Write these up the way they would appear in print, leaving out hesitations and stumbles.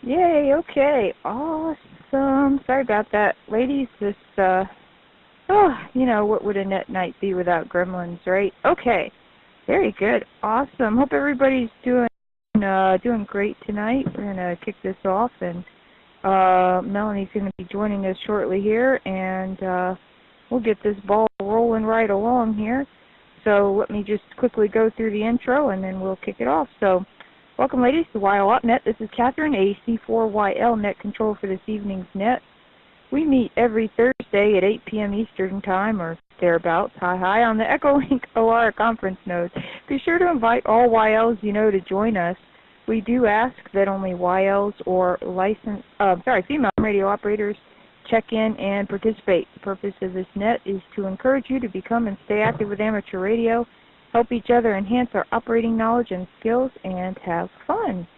Yay, okay. Awesome. Sorry about that, ladies. What would a net night be without gremlins, right? Okay. Very good. Awesome. Hope everybody's doing great tonight. We're going to kick this off, and Melanie's going to be joining us shortly here, and we'll get this ball rolling right along here. So let me just quickly go through the intro, and then we'll kick it off. So welcome, ladies, to YL Net. This is Catherine, AC4YL Net Control for this evening's net. We meet every Thursday at 8 p.m. Eastern Time, or thereabouts, hi, on the EchoLink ALARA Conference node. Be sure to invite all YLs you know to join us. We do ask that only YLs or female radio operators check in and participate. The purpose of this net is to encourage you to become and stay active with amateur radio, help each other enhance our operating knowledge and skills, and have fun.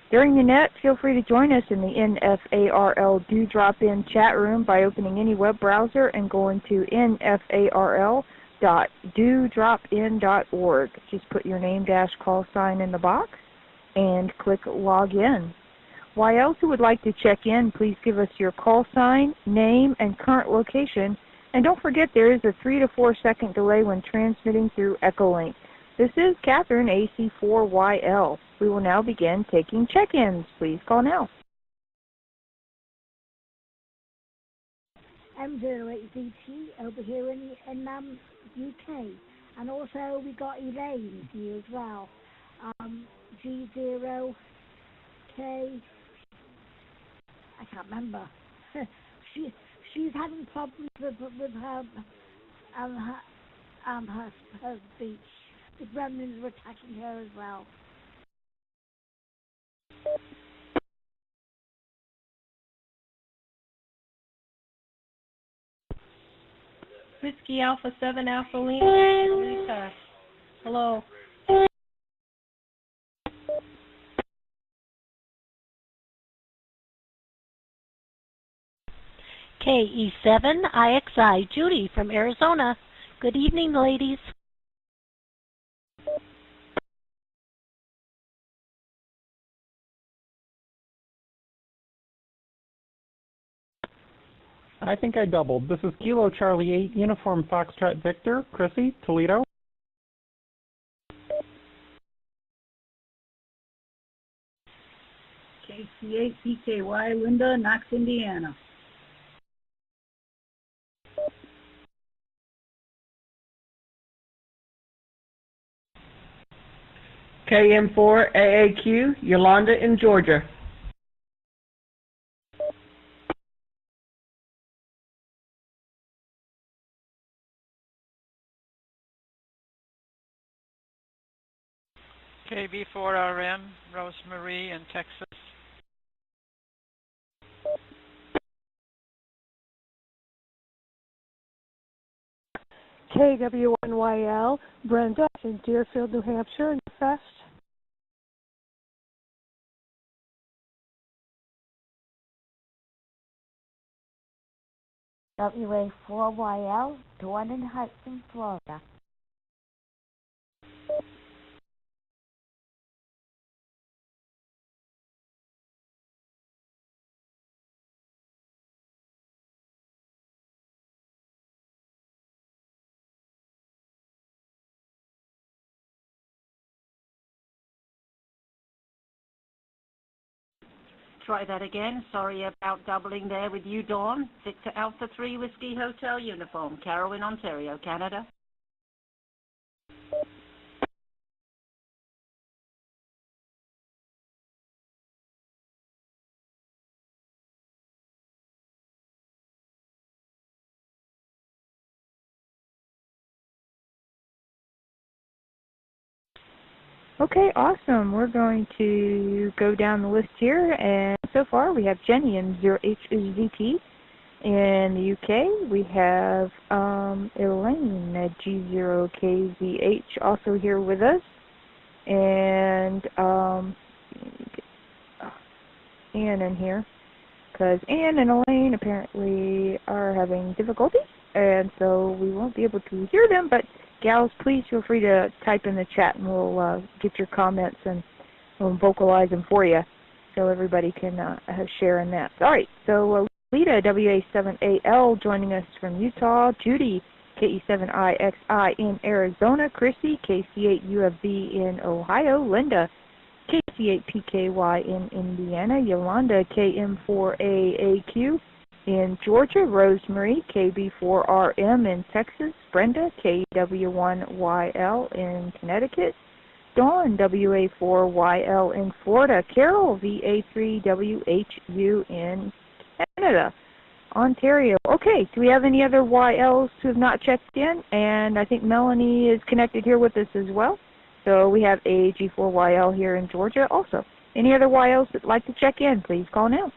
During the net, feel free to join us in the NFARL Do Drop In chat room by opening any web browser and going to nfarl.dodropin.org. Just put your name -- call sign in the box and click log in. YLs who would like to check in, please give us your call sign, name, and current location. And don't forget there is a 3 to 4 second delay when transmitting through EchoLink. This is Catherine, AC4YL. We will now begin taking check-ins. Please call now. M08VT over here in UK. And also we got Elaine here as well. G0K. I can't remember. She's having problems with her speech. The gremlins are attacking her as well. Whiskey Alpha 7 Alpha Lima. Hello. KE7 IXI, Judy from Arizona. Good evening, ladies. I think I doubled. This is Kilo Charlie 8, Uniform Foxtrot Victor, Chrissy, Toledo. KC8 PKY, Linda, Knox, Indiana. KM4 AAQ, Yolanda in Georgia. KV4RM, Rosemarie in Texas. KW1YL, Brenda in Deerfield, New Hampshire, in the Fest. WA4YL, Dawn in Hudson, Florida. Try that again. Sorry about doubling there with you, Dawn. Victor Alpha 3 Whiskey Hotel Uniform, Carrollton, Ontario, Canada. Okay, awesome. We're going to go down the list here, and so far we have Jenny in 0HZT. In the UK, we have Elaine at G0KZH also here with us, and get Anne in here, because Anne and Elaine apparently are having difficulties, and so we won't be able to hear them, but gals, please feel free to type in the chat, and we'll get your comments and we'll vocalize them for you. so everybody can share in that. All right, so Lita, WA7AL, joining us from Utah. Judy, KE7IXI in Arizona. Chrissy, KC8UFV in Ohio. Linda, KC8PKY in Indiana. Yolanda, KM4AAQ in Georgia. Rosemary, KB4RM in Texas. Brenda, KW1YL in Connecticut. Dawn, WA4YL in Florida. Carol, VA3WHU in Canada. Ontario. Okay, do we have any other YLs who have not checked in? And I think Melanie is connected here with us as well. So we have AG4YL here in Georgia also. Any other YLs that would like to check in, please call now.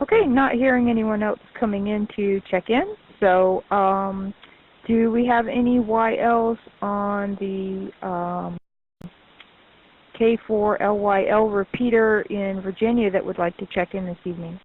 Okay, not hearing anyone else coming in to check in. So do we have any YLs on the K4LYL repeater in Virginia that would like to check in this evening?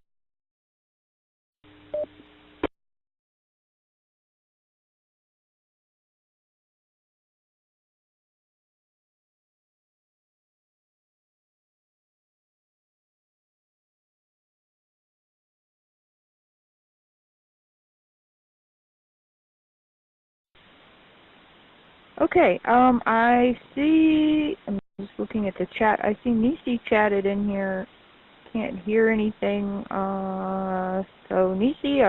Okay, I see, I'm just looking at the chat, I see Nisi chatted in here, can't hear anything, so Nisi,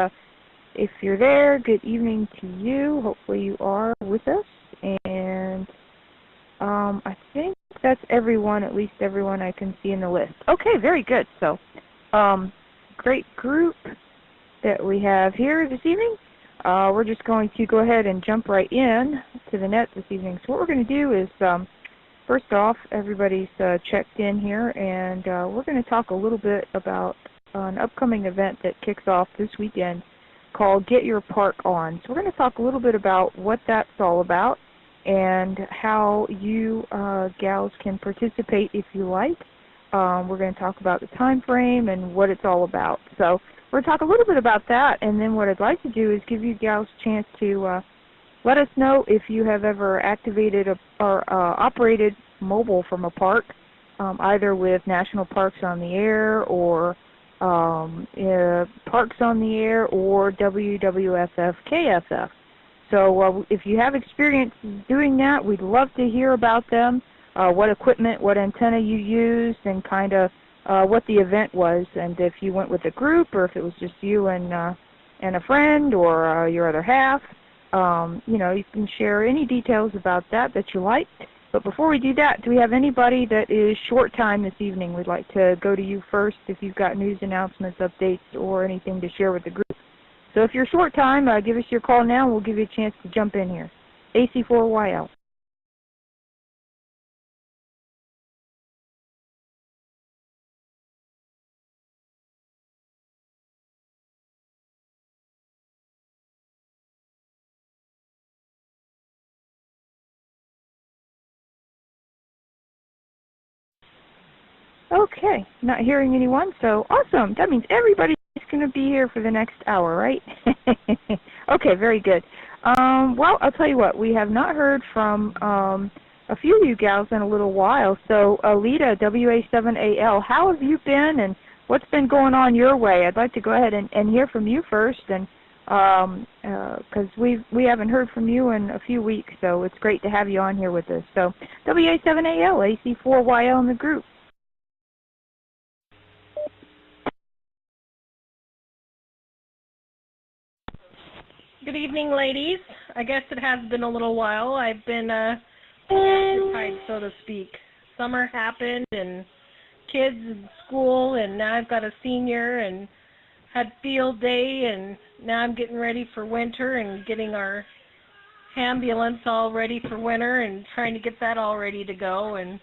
if you're there, good evening to you, hopefully you are with us, and I think that's everyone, at least everyone I can see in the list. Okay, very good, so great group that we have here this evening. We're just going to go ahead and jump right in to the net this evening. So what we're going to do is, first off, everybody's checked in here, and we're going to talk a little bit about an upcoming event that kicks off this weekend called Get Your Park On. So we're going to talk a little bit about what that's all about and how you gals can participate if you like. We're going to talk about the time frame and what it's all about. So we're going to talk a little bit about that, and then what I'd like to do is give you gals a chance to let us know if you have ever activated or operated mobile from a park, either with National Parks on the Air or Parks on the Air or WWFF-KFF. So if you have experience doing that, we'd love to hear about them, what equipment, what antenna you used, and kind of what the event was, and if you went with a group or if it was just you and a friend or your other half. You know, you can share any details about that you like. But before we do that, do we have anybody that is short time this evening? We'd like to go to you first if you've got news announcements, updates, or anything to share with the group. So if you're short time, give us your call now and we'll give you a chance to jump in here. AC4YL. Okay, not hearing anyone, so awesome. That means everybody's going to be here for the next hour, right? Okay, very good. Well, I'll tell you what, we have not heard from a few of you gals in a little while. So, Alita, WA7AL, how have you been and what's been going on your way? I'd like to go ahead and hear from you first, and because we haven't heard from you in a few weeks, so it's great to have you on here with us. So, WA7AL, AC4YL in the group. Good evening, ladies. I guess it has been a little while. I've been occupied, so to speak. Summer happened, and kids in school, and now I've got a senior, and had field day, and now I'm getting ready for winter and getting our ambulance all ready for winter and trying to get that all ready to go. And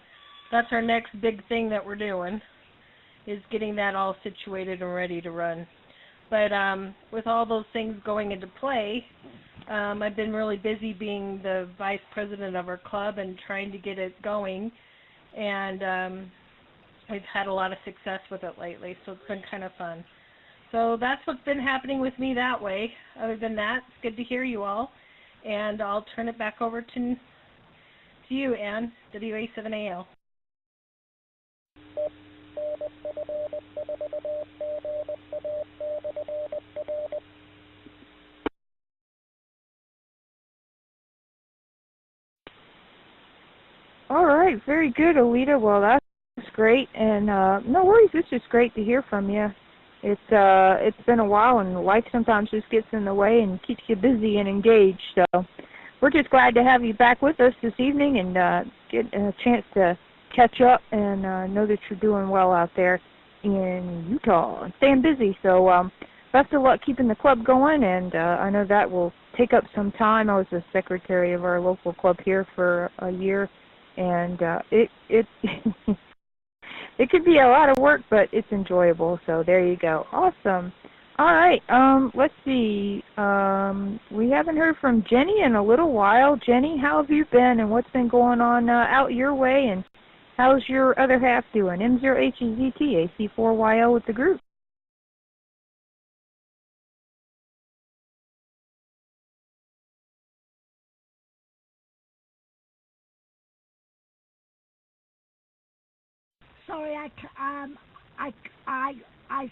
that's our next big thing that we're doing, is getting that all situated and ready to run. But with all those things going into play, I've been really busy being the vice president of our club and trying to get it going. And I've had a lot of success with it lately, so it's been kind of fun. So that's what's been happening with me that way. Other than that, it's good to hear you all. And I'll turn it back over to you, Ann, WA7AL. All right, very good, Alita. Well, that's great, and no worries. It's just great to hear from you. It's been a while, and life sometimes just gets in the way and keeps you busy and engaged. So we're just glad to have you back with us this evening and get a chance to catch up and know that you're doing well out there in Utah and staying busy. So best of luck keeping the club going, and I know that will take up some time. I was the secretary of our local club here for a year, and it it could be a lot of work, but it's enjoyable. So there you go. Awesome. All right. Let's see. We haven't heard from Jenny in a little while. Jenny, how have you been, and what's been going on out your way, and how's your other half doing? M0HZT, AC4YL with the group. Sorry, I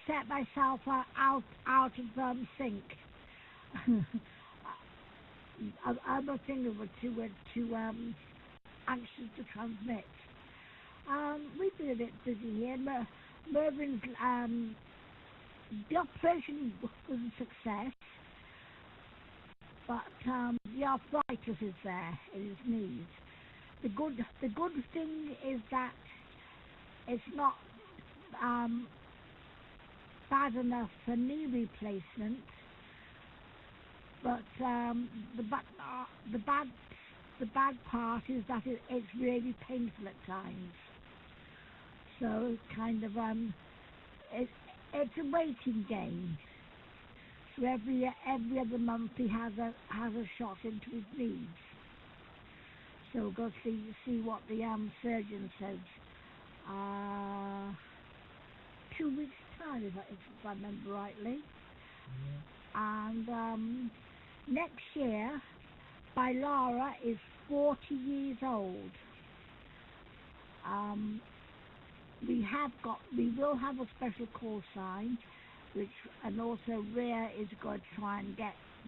set myself out of sync. I'm not thinking too anxious to transmit. We've been a bit busy here. Mervin's the operation was a success, but the arthritis is there in his knees. The good thing is that it's not bad enough for knee replacement, but the bad part is that it's really painful at times. So kind of it's a waiting game. So every other month he has a shot into his knees. So we'll go see what the surgeon says. 2 weeks time, if I remember rightly. And next year, Lara is 40 years old. We will have a special call sign, and also Rhea is going to try and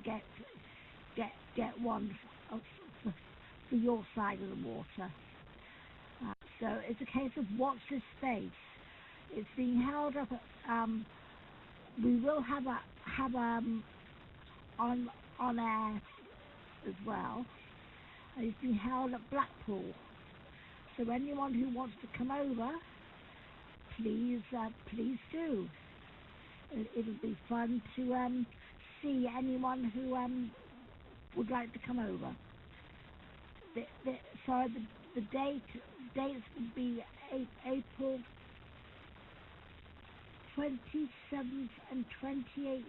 get one for your side of the water. So it's a case of watch this space. It's being held up at, we will have on air as well. And it's being held at Blackpool. So anyone who wants to come over, please do. It'll be fun to see anyone who would like to come over. The dates would be April 27th and 28th,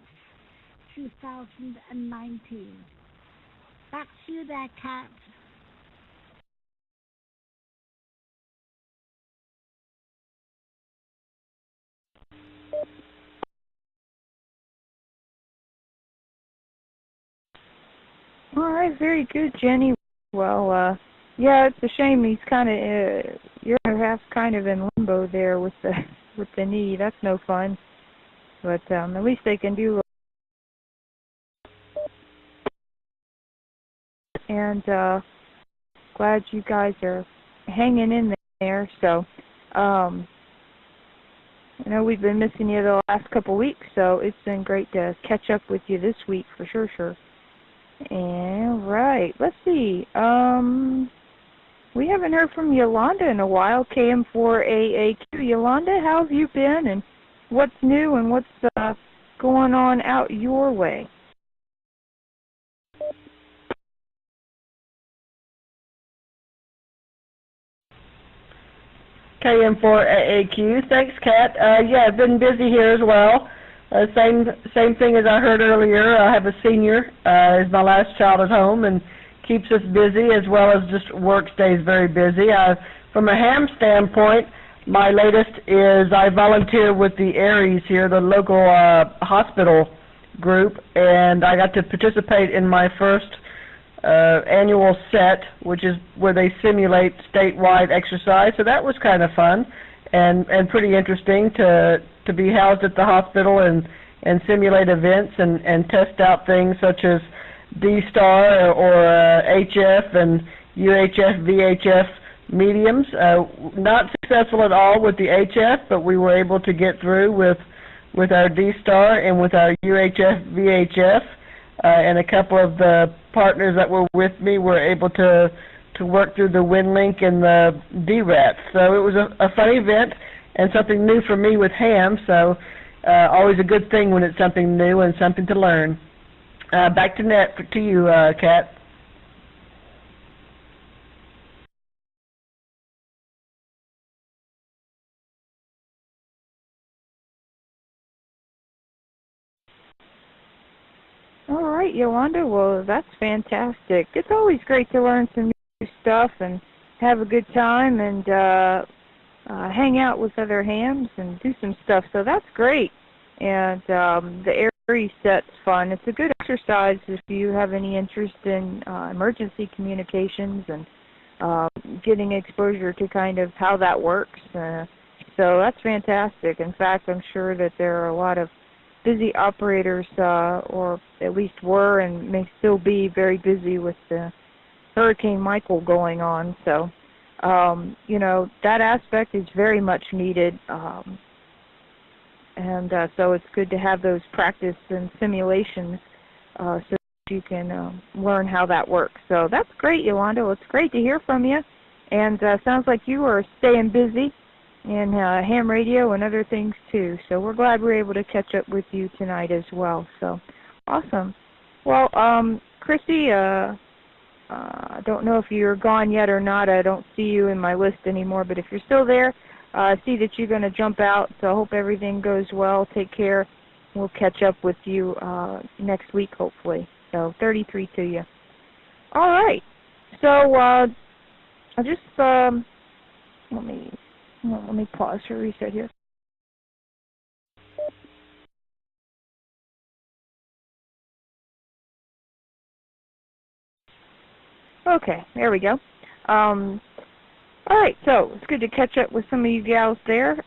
2019. Back to you there, Kat. All right, very good, Jenny. Well, yeah, it's a shame he's kind of your other half's kind of in limbo there with the knee. That's no fun. But at least they can do. And glad you guys are hanging in there. So I know we've been missing you the last couple weeks, so it's been great to catch up with you this week for sure. And right, let's see. We haven't heard from Yolanda in a while, KM4AAQ. Yolanda, how have you been, and what's new, and what's going on out your way? KM4AAQ. Thanks, Kat. Yeah, I've been busy here as well. Same thing as I heard earlier. I have a senior, is my last child at home, and keeps us busy as well as just work stays very busy. From a ham standpoint, my latest is I volunteer with the Aries here, the local hospital group, and I got to participate in my first annual set, which is where they simulate statewide exercise. So that was kind of fun and pretty interesting to be housed at the hospital and simulate events and test out things such as D-Star or HF and UHF, VHF mediums. Not successful at all with the HF, but we were able to get through with our D-Star and with our UHF, VHF, and a couple of the partners that were with me were able to work through the WinLink and the DRAT. So it was a fun event and something new for me with ham, so always a good thing when it's something new and something to learn. Back to net to you, Kat. All right, Yolanda. Well, that's fantastic. It's always great to learn some new stuff and have a good time and hang out with other hams and do some stuff. So that's great. And the Aries set's fun. It's a good exercise if you have any interest in emergency communications and getting exposure to kind of how that works. So that's fantastic. In fact, I'm sure that there are a lot of busy operators, or at least were and may still be very busy with the Hurricane Michael going on. So, you know, that aspect is very much needed. And so it's good to have those practice and simulations so that you can learn how that works. So that's great, Yolanda. Well, it's great to hear from you. And sounds like you are staying busy in ham radio and other things too. So we're glad we were able to catch up with you tonight as well. So awesome. Well, Chrissy, I don't know if you're gone yet or not. I don't see you in my list anymore. But if you're still there, I see that you're going to jump out. So I hope everything goes well. Take care. We'll catch up with you next week, hopefully. So 33 to you. All right. So I'll just let me pause for a reset here. Okay, there we go. All right, so it's good to catch up with some of you gals there.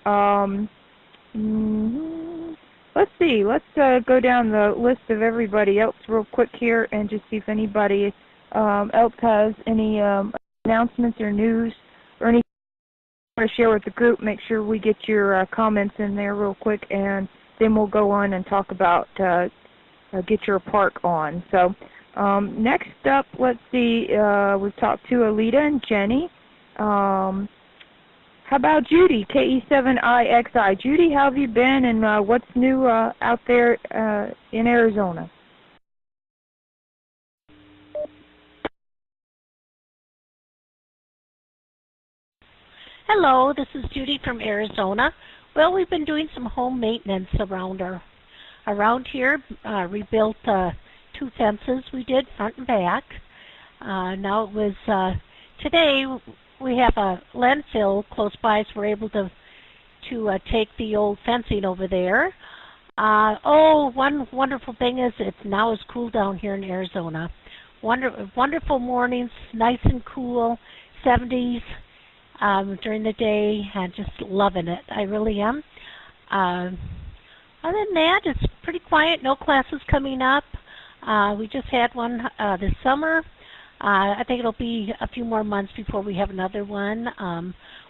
Let's see. Let's go down the list of everybody else real quick here and just see if anybody else has any announcements or news or anything to share with the group. Make sure we get your comments in there real quick, and then we'll go on and talk about get your park on. So next up, let's see, we've talked to Alita and Jenny. How about Judy, KE7IXI? Judy, how have you been, and what's new out there in Arizona? Hello, this is Judy from Arizona. Well, we've been doing some home maintenance around here. Rebuilt 2 fences we did, front and back. Now it was today we have a landfill close by, so we're able to take the old fencing over there. One wonderful thing is it now is cool down here in Arizona. Wonderful mornings, nice and cool, 70s. During the day, and just loving it. I really am. Other than that, it's pretty quiet. No classes coming up. We just had one this summer. I think it'll be a few more months before we have another one.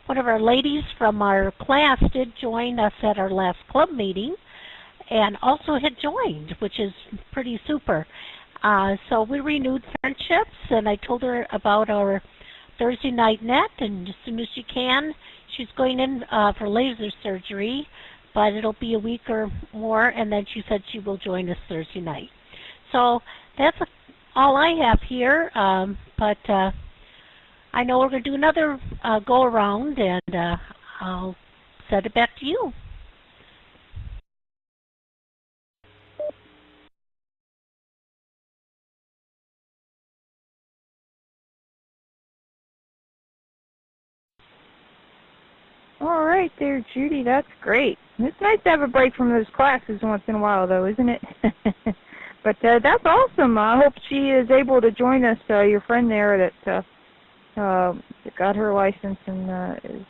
One of our ladies from our class did join us at our last club meeting and also had joined, which is pretty super. So we renewed friendships, and I told her about our Thursday night net, and as soon as she can, she's going in for laser surgery, but it'll be a week or more, and then she said she will join us Thursday night. So that's all I have here, but I know we're going to do another go-around, and I'll send it back to you. All right there, Judy. That's great. It's nice to have a break from those classes once in a while, though, isn't it? But that's awesome. I hope she is able to join us, your friend there that got her license and is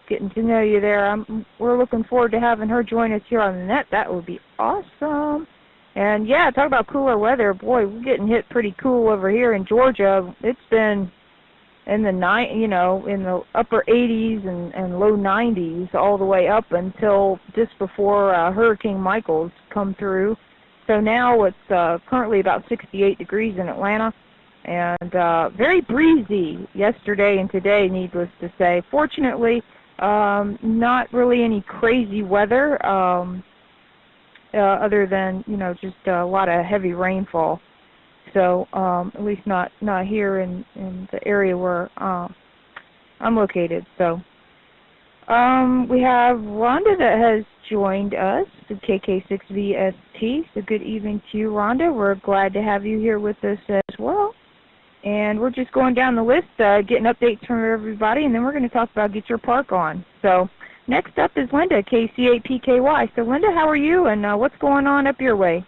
getting to know you there. We're looking forward to having her join us here on the net. That would be awesome. And, yeah, talk about cooler weather. Boy, we're getting hit pretty cool over here in Georgia. It's been in the in the upper 80s and low 90s all the way up until just before Hurricane Michael's come through. So now it's currently about 68 degrees in Atlanta and very breezy yesterday and today, needless to say. Fortunately, not really any crazy weather other than, just a lot of heavy rainfall. So at least not here in the area where I'm located. So we have Rhonda that has joined us, the KK6VST. So good evening to you, Rhonda. We're glad to have you here with us as well. And we're just going down the list, getting updates from everybody, and then we're going to talk about Get Your Park On. So next up is Linda, KC8PKY. So Linda, how are you, and what's going on up your way?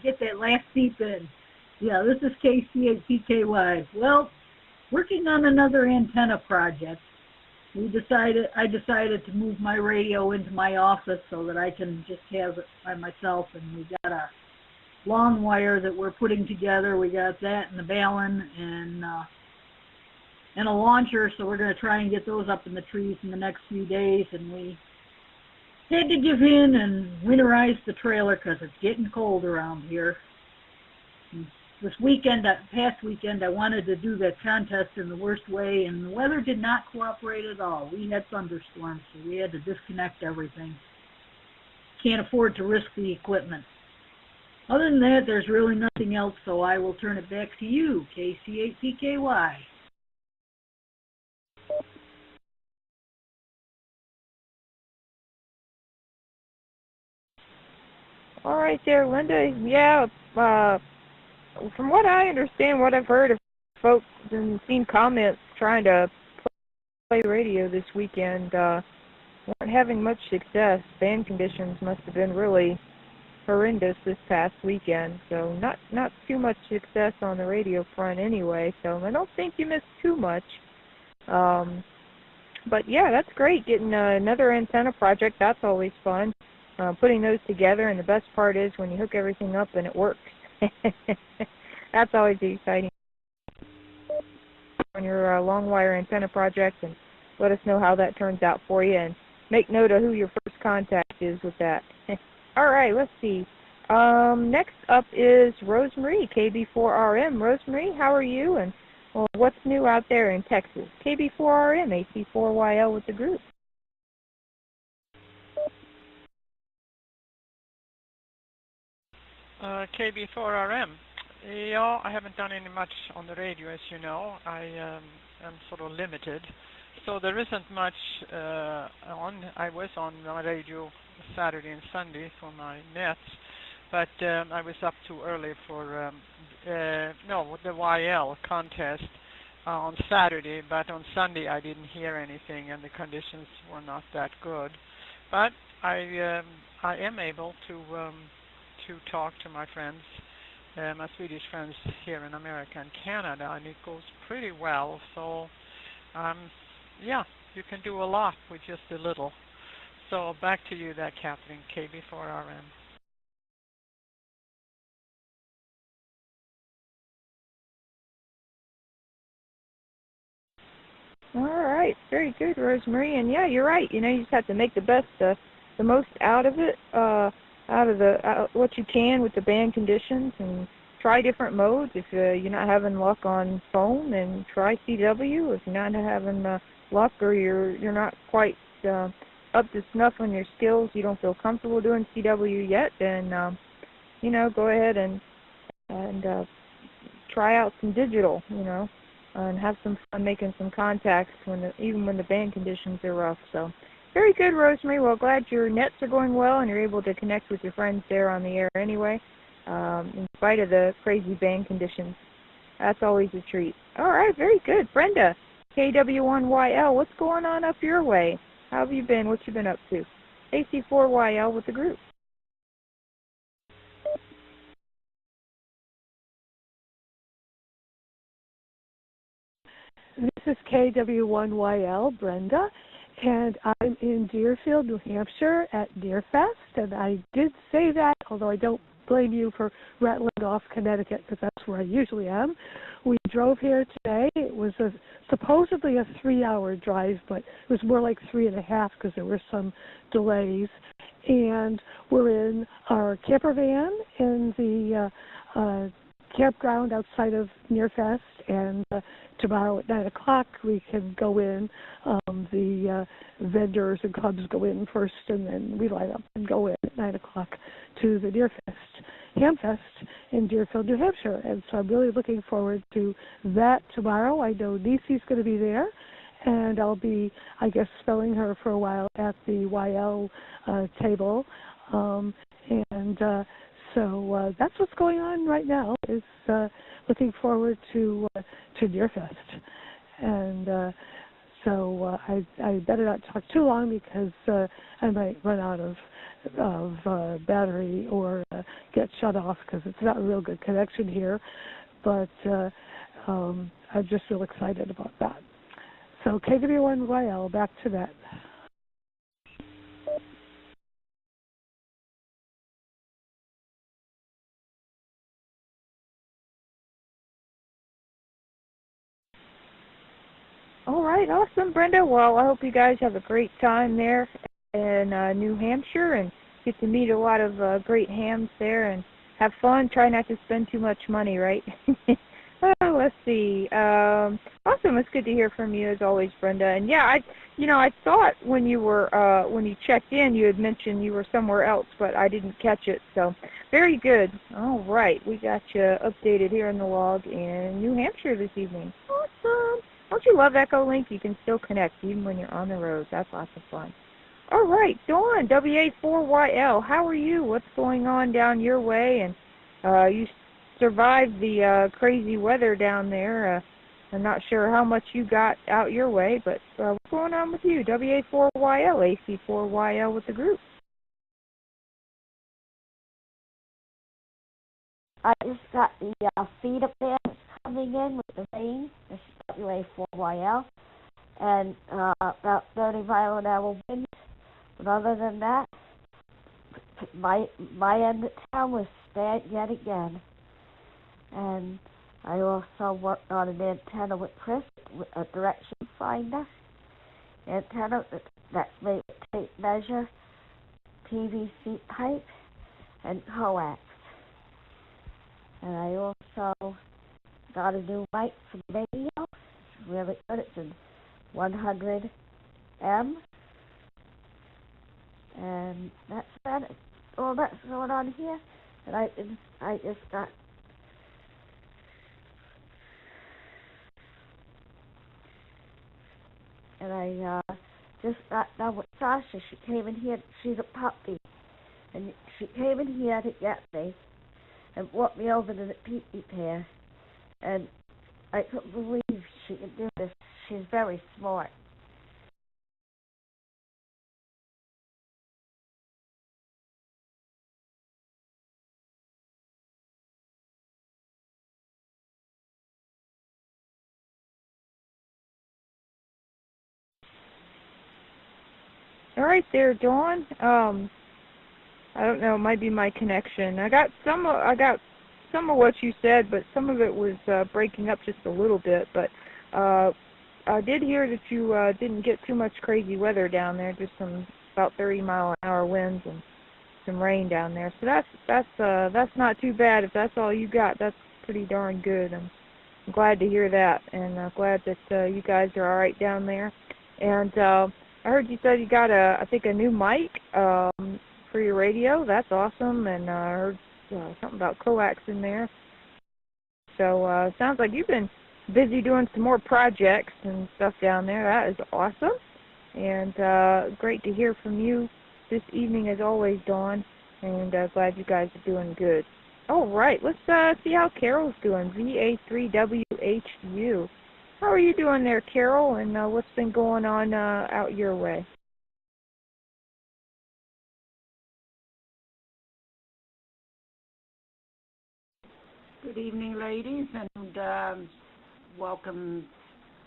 Get that last beep in. Yeah, this is KC8PKY. Well, working on another antenna project. I decided to move my radio into my office so that I can just have it by myself, and we got a long wire that we're putting together. We got that and the balun and a launcher, so we're going to try and get those up in the trees in the next few days. And we had to give in and winterize the trailer because it's getting cold around here. And this past weekend, I wanted to do that contest in the worst way, and the weather did not cooperate at all. We had thunderstorms, so we had to disconnect everything. Can't afford to risk the equipment. Other than that, there's really nothing else, so I will turn it back to you, KC8PKY. All right there, Linda. Yeah, from what I understand, what I've heard of folks and seen comments trying to play radio this weekend, weren't having much success. Band conditions must have been really horrendous this past weekend, so not too much success on the radio front anyway, so I don't think you missed too much. But yeah, that's great, getting another antenna project. That's always fun, putting those together, and the best part is when you hook everything up and it works. That's always exciting on your long wire antenna project, and let us know how that turns out for you, and make note of who your first contact is with that. All right, let's see. Next up is Rosemarie, KB4RM. Rosemarie, how are you? And well, what's new out there in Texas? KB4RM, AC4YL with the group. KB4RM. Yeah, I haven't done any much on the radio, as you know. I am sort of limited. So there isn't much on. I was on my radio Saturday and Sunday for my nets, but I was up too early for the YL contest on Saturday, but on Sunday I didn't hear anything and the conditions were not that good. But I am able to talk to my friends, my Swedish friends here in America and Canada, and it goes pretty well. So yeah, you can do a lot with just a little. So back to you there, Kathleen, KB4RM. All right, very good, Rosemarie. And yeah, you're right. You just have to make the most out of it, what you can with the band conditions, and try different modes. If you're not having luck on phone, then try CW. If you're not having luck, or you're not quite up to snuff on your skills, you don't feel comfortable doing CW yet, then go ahead and try out some digital, and have some fun making some contacts even when the band conditions are rough. So Very good, Rosemary. Well, glad your nets are going well and you're able to connect with your friends there on the air anyway, in spite of the crazy band conditions. That's always a treat. All right, very good. Brenda, KW1YL, what's going on up your way? How have you been? What you been up to? AC4YL with the group. This is KW1YL, Brenda, and I'm in Deerfield, New Hampshire at Deerfest, and I did say that, although I don't blame you for rattling off Connecticut, because that's where I usually am. We drove here today. It was supposedly a 3-hour drive, but it was more like 3.5 because there were some delays. And we're in our camper van in the campground outside of Nearfest, and tomorrow at 9 o'clock we can go in. The vendors and clubs go in first, and then we line up and go in at 9 o'clock to the Hamfest in Deerfield, New Hampshire. And so I'm really looking forward to that tomorrow. I know Nisi's going to be there, and I'll be, I guess, spelling her for a while at the YL table. So that's what's going on right now, is looking forward to Deerfest. And so I better not talk too long because I might run out of battery or get shut off because it's not a real good connection here. But I'm just real excited about that. So KW1YL, back to that. All right, awesome, Brenda. Well, I hope you guys have a great time there in New Hampshire and get to meet a lot of great hams there and have fun. Try not to spend too much money, right? Let's see. Awesome. It's good to hear from you as always, Brenda. And yeah, I thought when you were when you checked in, you had mentioned you were somewhere else, but I didn't catch it. So very good. All right, we got you updated here in the log in New Hampshire this evening. Awesome. Don't you love Echolink? You can still connect even when you're on the road. That's lots of fun. All right, Dawn, WA4YL, how are you? What's going on down your way? And you survived the crazy weather down there. I'm not sure how much you got out your way, but what's going on with you? WA4YL, AC4YL with the group. I just got the feed up there coming in with the rain. This is WA4YL. And about 30-mile-an-hour wind. But other than that, my end of town was spared yet again. And I also worked on an antenna with Chris, with a direction finder. Antenna that's made with tape measure, PVC pipe, and coax. And I also got a new mic for the radio. It's really good. It's in 100M. And that's that. All that's going on here. And I just got just got done with Sasha. She came in here. She's a puppy, and she came in here to get me and brought me over to the pee-pee pair. And I couldn't believe she could do this. She's very smart. All right there, Dawn. I don't know, it might be my connection. I got some of what you said, but some of it was breaking up just a little bit. But I did hear that you didn't get too much crazy weather down there, just some about 30-mile-an-hour winds and some rain down there. So that's not too bad. If that's all you got, that's pretty darn good. I'm glad to hear that, and glad that you guys are all right down there. And I heard you said you got I think a new mic for your radio. That's awesome. And I heard something about coax in there. So it sounds like you've been busy doing some more projects and stuff down there. That is awesome. And great to hear from you this evening as always, Dawn. And glad you guys are doing good. All right, let's see how Carol's doing. VA3WHU. How are you doing there, Carol? And what's been going on out your way? Good evening, ladies, and welcome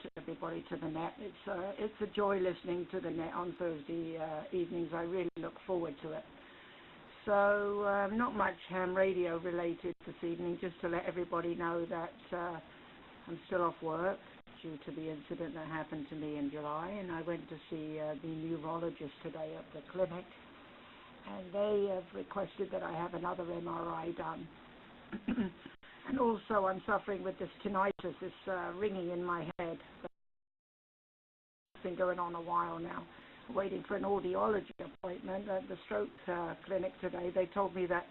to everybody to the net. It's a joy listening to the net on Thursday evenings. I really look forward to it. So not much ham radio related this evening, just to let everybody know that I'm still off work due to the incident that happened to me in July, and I went to see the neurologist today at the clinic, and they have requested that I have another MRI done. And also I'm suffering with this tinnitus, this ringing in my head. It's been going on a while now. Waiting for an audiology appointment at the stroke clinic today. They told me that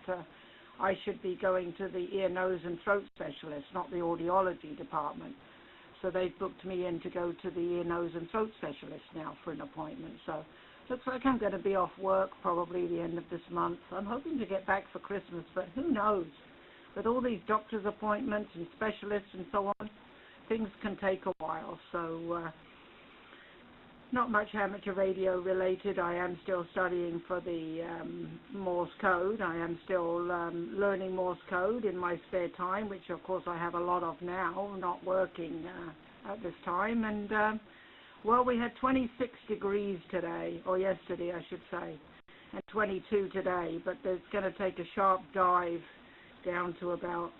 I should be going to the ear, nose and throat specialist, not the audiology department. So they've booked me in to go to the ear, nose and throat specialist now for an appointment. So looks like I'm going to be off work probably the end of this month. I'm hoping to get back for Christmas, but who knows? With all these doctor's appointments and specialists and so on, things can take a while. So not much amateur radio related. I am still studying for the Morse code. I am still learning Morse code in my spare time, which of course I have a lot of now, not working at this time. And well, we had 26 degrees today, or yesterday I should say, and 22 today, but it's going to take a sharp dive down to about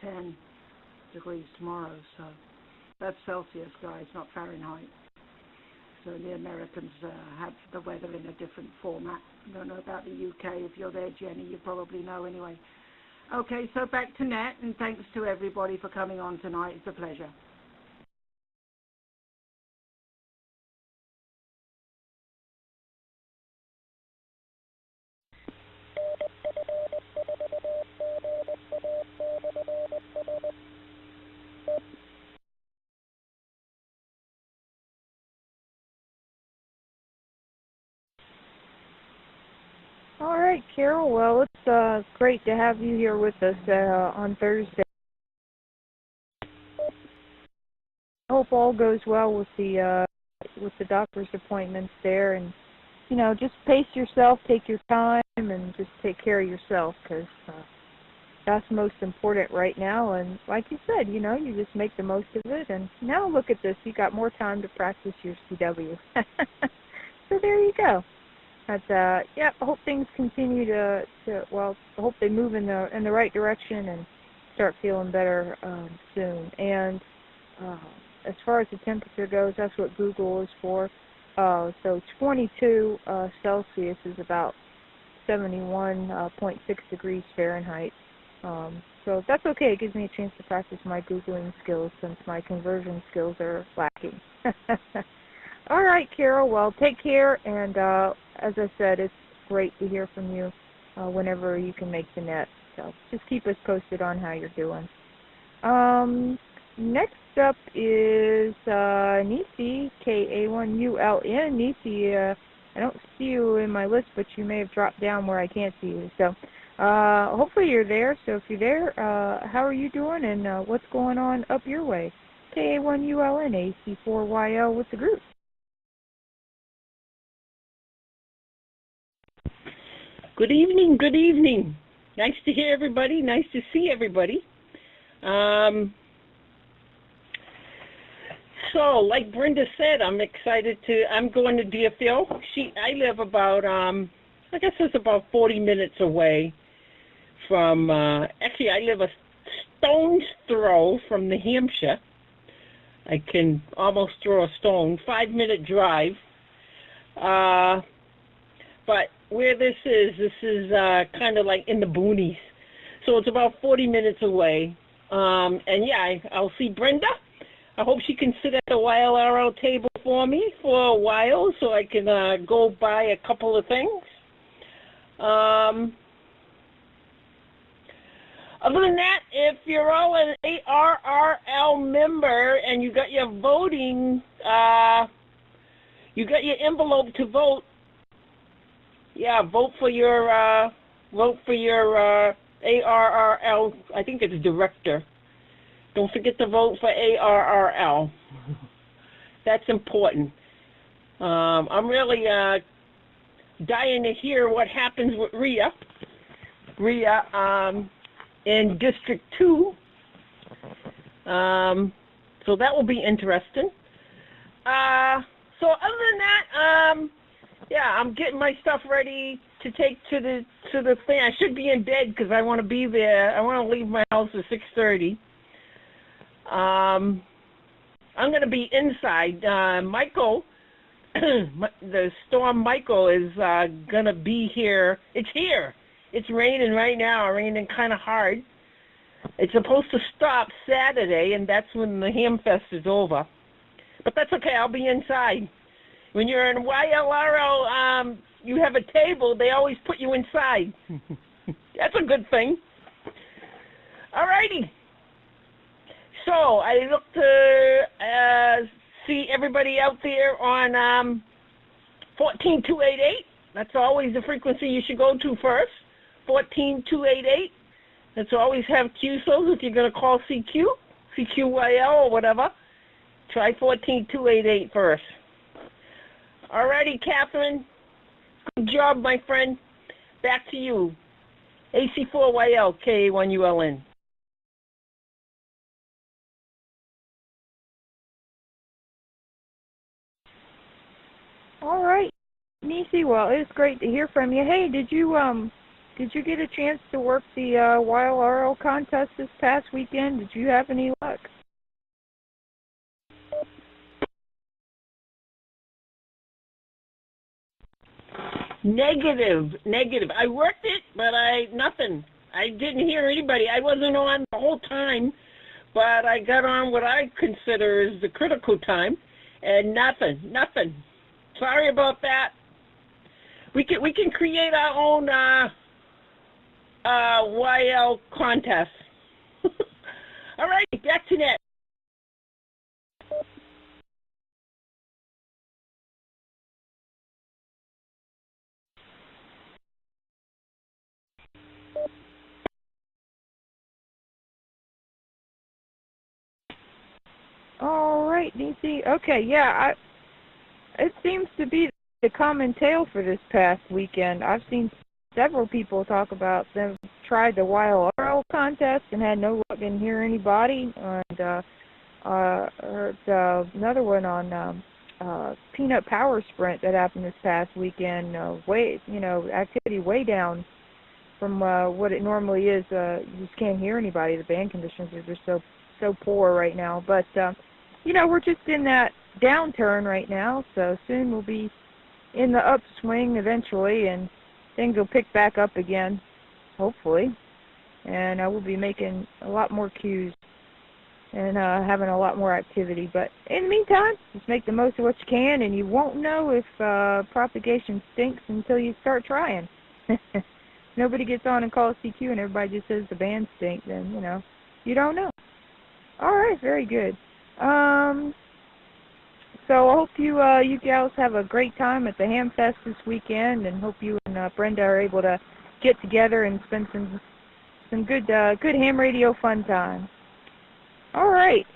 10 degrees tomorrow. So that's Celsius, guys, not Fahrenheit. So the Americans have the weather in a different format. I don't know about the UK. If you're there, Jenny, you probably know anyway. Okay, so back to net, and thanks to everybody for coming on tonight. It's a pleasure. All right, Carol. Well, it's great to have you here with us on Thursday. I hope all goes well with the doctor's appointments there, and you know, just pace yourself, take your time, and just take care of yourself, because that's most important right now. And like you said, you know, you just make the most of it. And now look at this, you got more time to practice your CW. So there you go. But yeah, I hope things continue to well, I hope they move in the right direction and start feeling better soon. And as far as the temperature goes, that's what Google is for. So 22 Celsius is about 71.6 degrees Fahrenheit. So that's okay. It gives me a chance to practice my Googling skills since my conversion skills are lacking. All right, Carol. Well, take care. And as I said, it's great to hear from you whenever you can make the net. So just keep us posted on how you're doing. Next up is Nisi, K-A-1-U-L-N. Nisi, I don't see you in my list, but you may have dropped down where I can't see you. So hopefully you're there. So if you're there, how are you doing, and what's going on up your way? K-A-1-U-L-N, A-C-4-Y-L with the group. Good evening, good evening. Nice to hear everybody, nice to see everybody. So, like Brenda said, I'm going to Deerfield. I live about, I guess it's about 40 minutes away from, actually I live a stone's throw from New Hampshire. I can almost throw a stone, 5-minute drive. But where this is kind of like in the boonies. So it's about 40 minutes away. And yeah, I'll see Brenda. I hope she can sit at the YLRO table for me for a while so I can go buy a couple of things. Other than that, if you're all an ARRL member and you got your voting, You got your envelope to vote. Yeah, vote for your ARRL. I think it's director. Don't forget to vote for ARRL. That's important. I'm really dying to hear what happens with Rhea. In District 2. So that will be interesting. So other than that, yeah, I'm getting my stuff ready to take to the thing. I should be in bed because I want to be there. I want to leave my house at 6:30. I'm going to be inside. Michael, the storm Michael is going to be here. It's here. It's raining right now, raining kind of hard. It's supposed to stop Saturday, and that's when the Ham Fest is over. But that's okay. I'll be inside. When you're in YLRO, you have a table. They always put you inside. That's a good thing. All righty. So I look to see everybody out there on 14288. That's always the frequency you should go to first. 14288. Let's always have QSOs if you're going to call CQ, CQYL or whatever. Try 14288 first. Alrighty, Catherine. Good job, my friend. Back to you. AC4YL, KA1ULN. All right, Nisi. Well, it's great to hear from you. Hey, did you get a chance to work the YLRO contest this past weekend? Did you have any luck? Negative. I worked it, but nothing. I didn't hear anybody. I wasn't on the whole time, but I got on what I consider is the critical time, and nothing. Sorry about that. We can create our own YL contest. All right, back to net. All right, Nisi. Okay, yeah, it seems to be the common tale for this past weekend. I've seen several people talk about them tried the YLRO contest and had no luck, didn't hear anybody, and heard another one on Peanut Power Sprint that happened this past weekend. Activity way down from what it normally is. You just can't hear anybody. The band conditions are just so poor right now. But we're just in that downturn right now, so soon we'll be in the upswing eventually, and things will pick back up again, hopefully. And we'll be making a lot more cues and having a lot more activity. But in the meantime, just make the most of what you can, and you won't know if propagation stinks until you start trying. Nobody gets on and calls CQ and everybody just says the band stink, then, you don't know. All right, very good. So I hope you gals have a great time at the Ham Fest this weekend, and hope you and Brenda are able to get together and spend some good ham radio fun time. All right.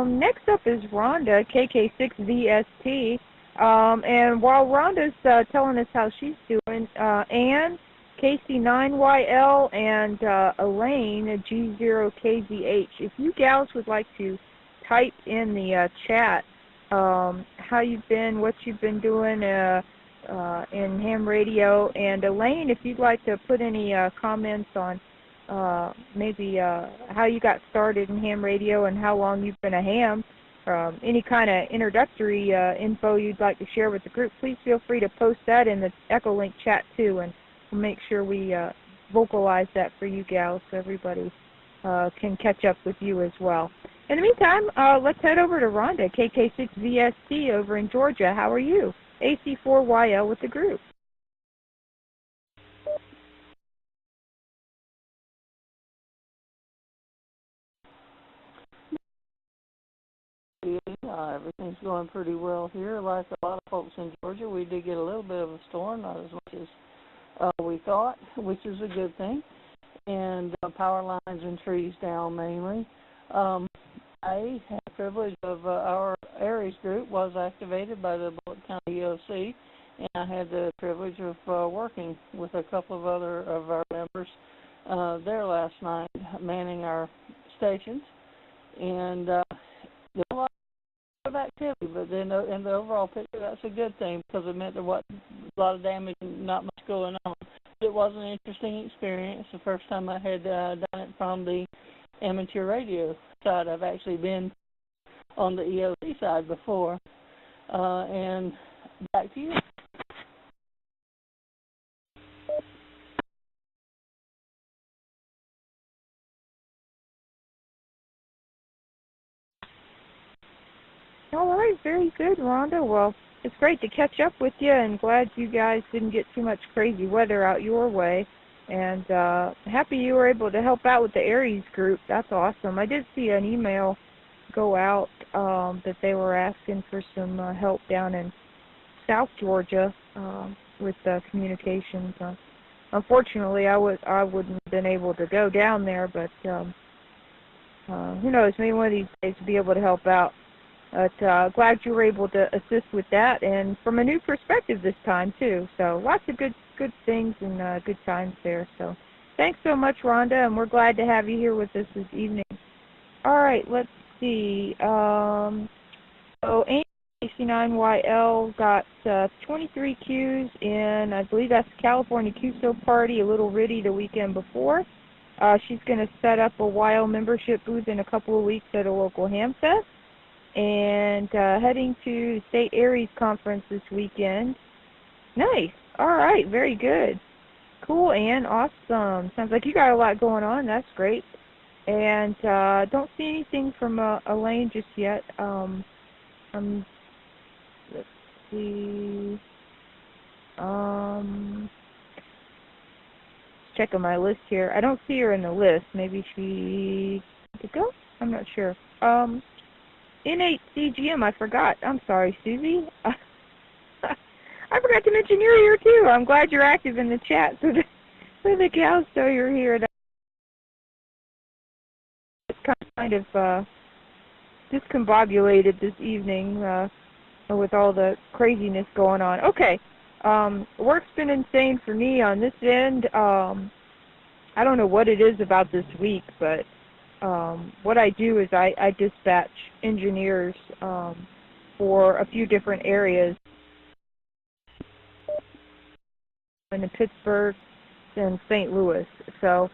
Next up is Rhonda, KK6VST. And while Rhonda's telling us how she's doing, Anne, KC9YL, and Elaine, G0KZH, if you gals would like to type in the chat how you've been, what you've been doing in ham radio, and Elaine, if you'd like to put any comments on maybe how you got started in ham radio and how long you've been a ham, any kind of introductory info you'd like to share with the group, please feel free to post that in the Echolink chat too, and we'll make sure we vocalize that for you gals so everybody can catch up with you as well. In the meantime, let's head over to Rhonda, KK6VST over in Georgia. How are you? AC4YL with the group. Everything's going pretty well here. Like a lot of folks in Georgia, we did get a little bit of a storm, not as much as we thought, which is a good thing. And power lines and trees down mainly. I had the privilege of our ARES group was activated by the Bullitt County EOC, and I had the privilege of working with a couple of other of our members there last night, manning our stations. And there's a lot of activity, but then in the overall picture, that's a good thing because it meant there wasn't a lot of damage and not much going on. It was an interesting experience. The first time I had done it from the amateur radio side. I've actually been on the EOC side before. And back to you. All right, very good, Rhonda. Well, it's great to catch up with you, and glad you guys didn't get too much crazy weather out your way. And happy you were able to help out with the ARES group. That's awesome. I did see an email go out that they were asking for some help down in South Georgia with communications. Unfortunately, I wouldn't have been able to go down there, but who knows, maybe one of these days to be able to help out. But glad you were able to assist with that, and from a new perspective this time too. So lots of good things and good times there. So thanks so much, Rhonda, and we're glad to have you here with us this evening. All right, let's see. So AC9YL got 23 Qs in, I believe that's California QSO party, a Little Ritty the weekend before. She's going to set up a YL membership booth in a couple of weeks at a local ham fest. And heading to the State ARES Conference this weekend. Nice. All right. Very good. Cool, Ann. Awesome. Sounds like you got a lot going on. That's great. And don't see anything from Elaine just yet. Let's see. Checking my list here. I don't see her in the list. Maybe she did go? I'm not sure. N8CGM, I forgot. I'm sorry, Susie. I forgot to mention you're here too. I'm glad you're active in the chat. So the cows know you're here. It's kind of discombobulated this evening with all the craziness going on. Okay. Work's been insane for me on this end. I don't know what it is about this week, but what I do is I dispatch engineers for a few different areas in Pittsburgh and St. Louis. So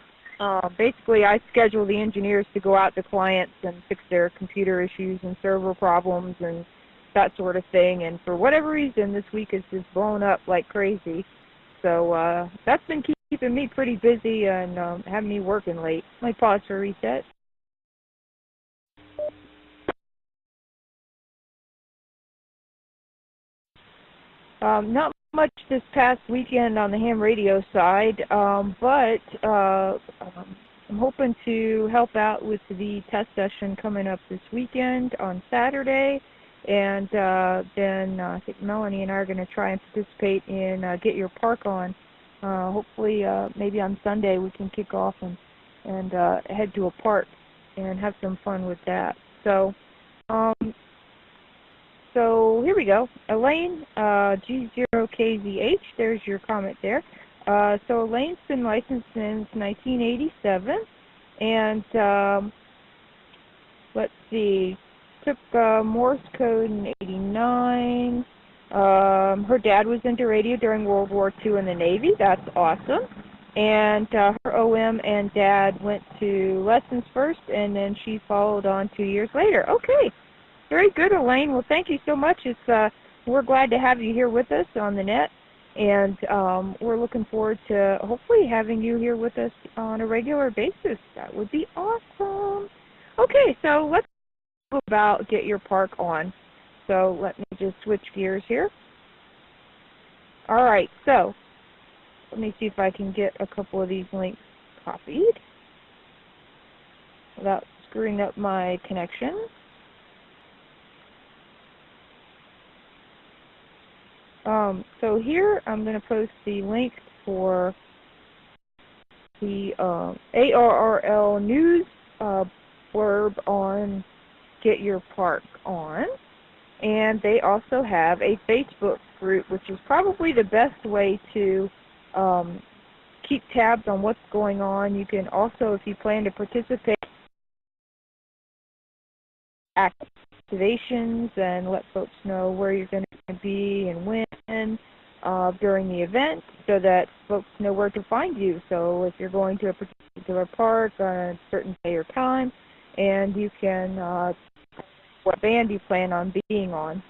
basically I schedule the engineers to go out to clients and fix their computer issues and server problems and that sort of thing. And for whatever reason, this week has just blown up like crazy. So that's been keeping me pretty busy and having me working late. Let me pause for a reset. Not much this past weekend on the ham radio side, but I'm hoping to help out with the test session coming up this weekend on Saturday, and then I think Melanie and I are going to try and participate in Get Your Park On. Hopefully, maybe on Sunday we can kick off and head to a park and have some fun with that. So here we go. Elaine, G0KZH, there's your comment there. So Elaine's been licensed since 1987, and let's see, took Morse code in 89. Her dad was into radio during World War II in the Navy. That's awesome. And her OM and dad went to lessons first, and then she followed on 2 years later. Okay. Very good, Elaine. Well, thank you so much. We're glad to have you here with us on the net, and we're looking forward to hopefully having you here with us on a regular basis. That would be awesome. Okay, so let's talk about Get Your Park On. So let me just switch gears here. All right, so let me see if I can get a couple of these links copied without screwing up my connection. So here I'm going to post the link for the ARRL news blurb on Get Your Park On. And they also have a Facebook group, which is probably the best way to keep tabs on what's going on. You can also, if you plan to participate, activations and let folks know where you're going to be and when during the event, so that folks know where to find you. So if you're going to a particular park on a certain day or time, and you can what band you plan on being on.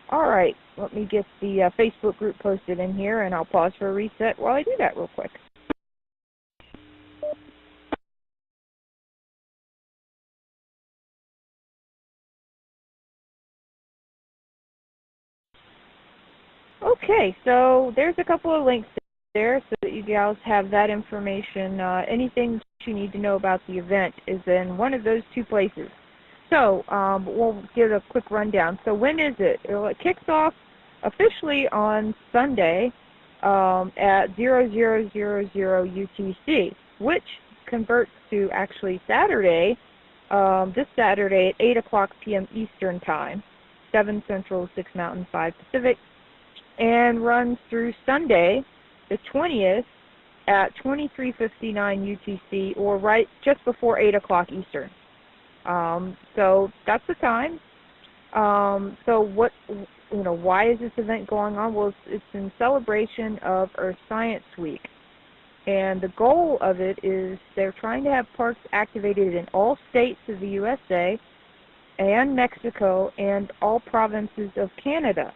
All right, let me get the Facebook group posted in here, and I'll pause for a reset while I do that real quick. Okay, so there's a couple of links there so that you gals have that information. Anything that you need to know about the event is in one of those two places. So we'll give a quick rundown. So when is it? It kicks off officially on Sunday at 0000 UTC, which converts to actually Saturday, this Saturday at 8 o'clock p.m. Eastern Time, 7 Central, 6 Mountain, 5 Pacific, and runs through Sunday, the 20th, at 23:59 UTC, or right just before 8 o'clock Eastern. So that's the time. So what, why is this event going on? Well, it's in celebration of Earth Science Week. And the goal of it is they're trying to have parks activated in all states of the USA and Mexico and all provinces of Canada.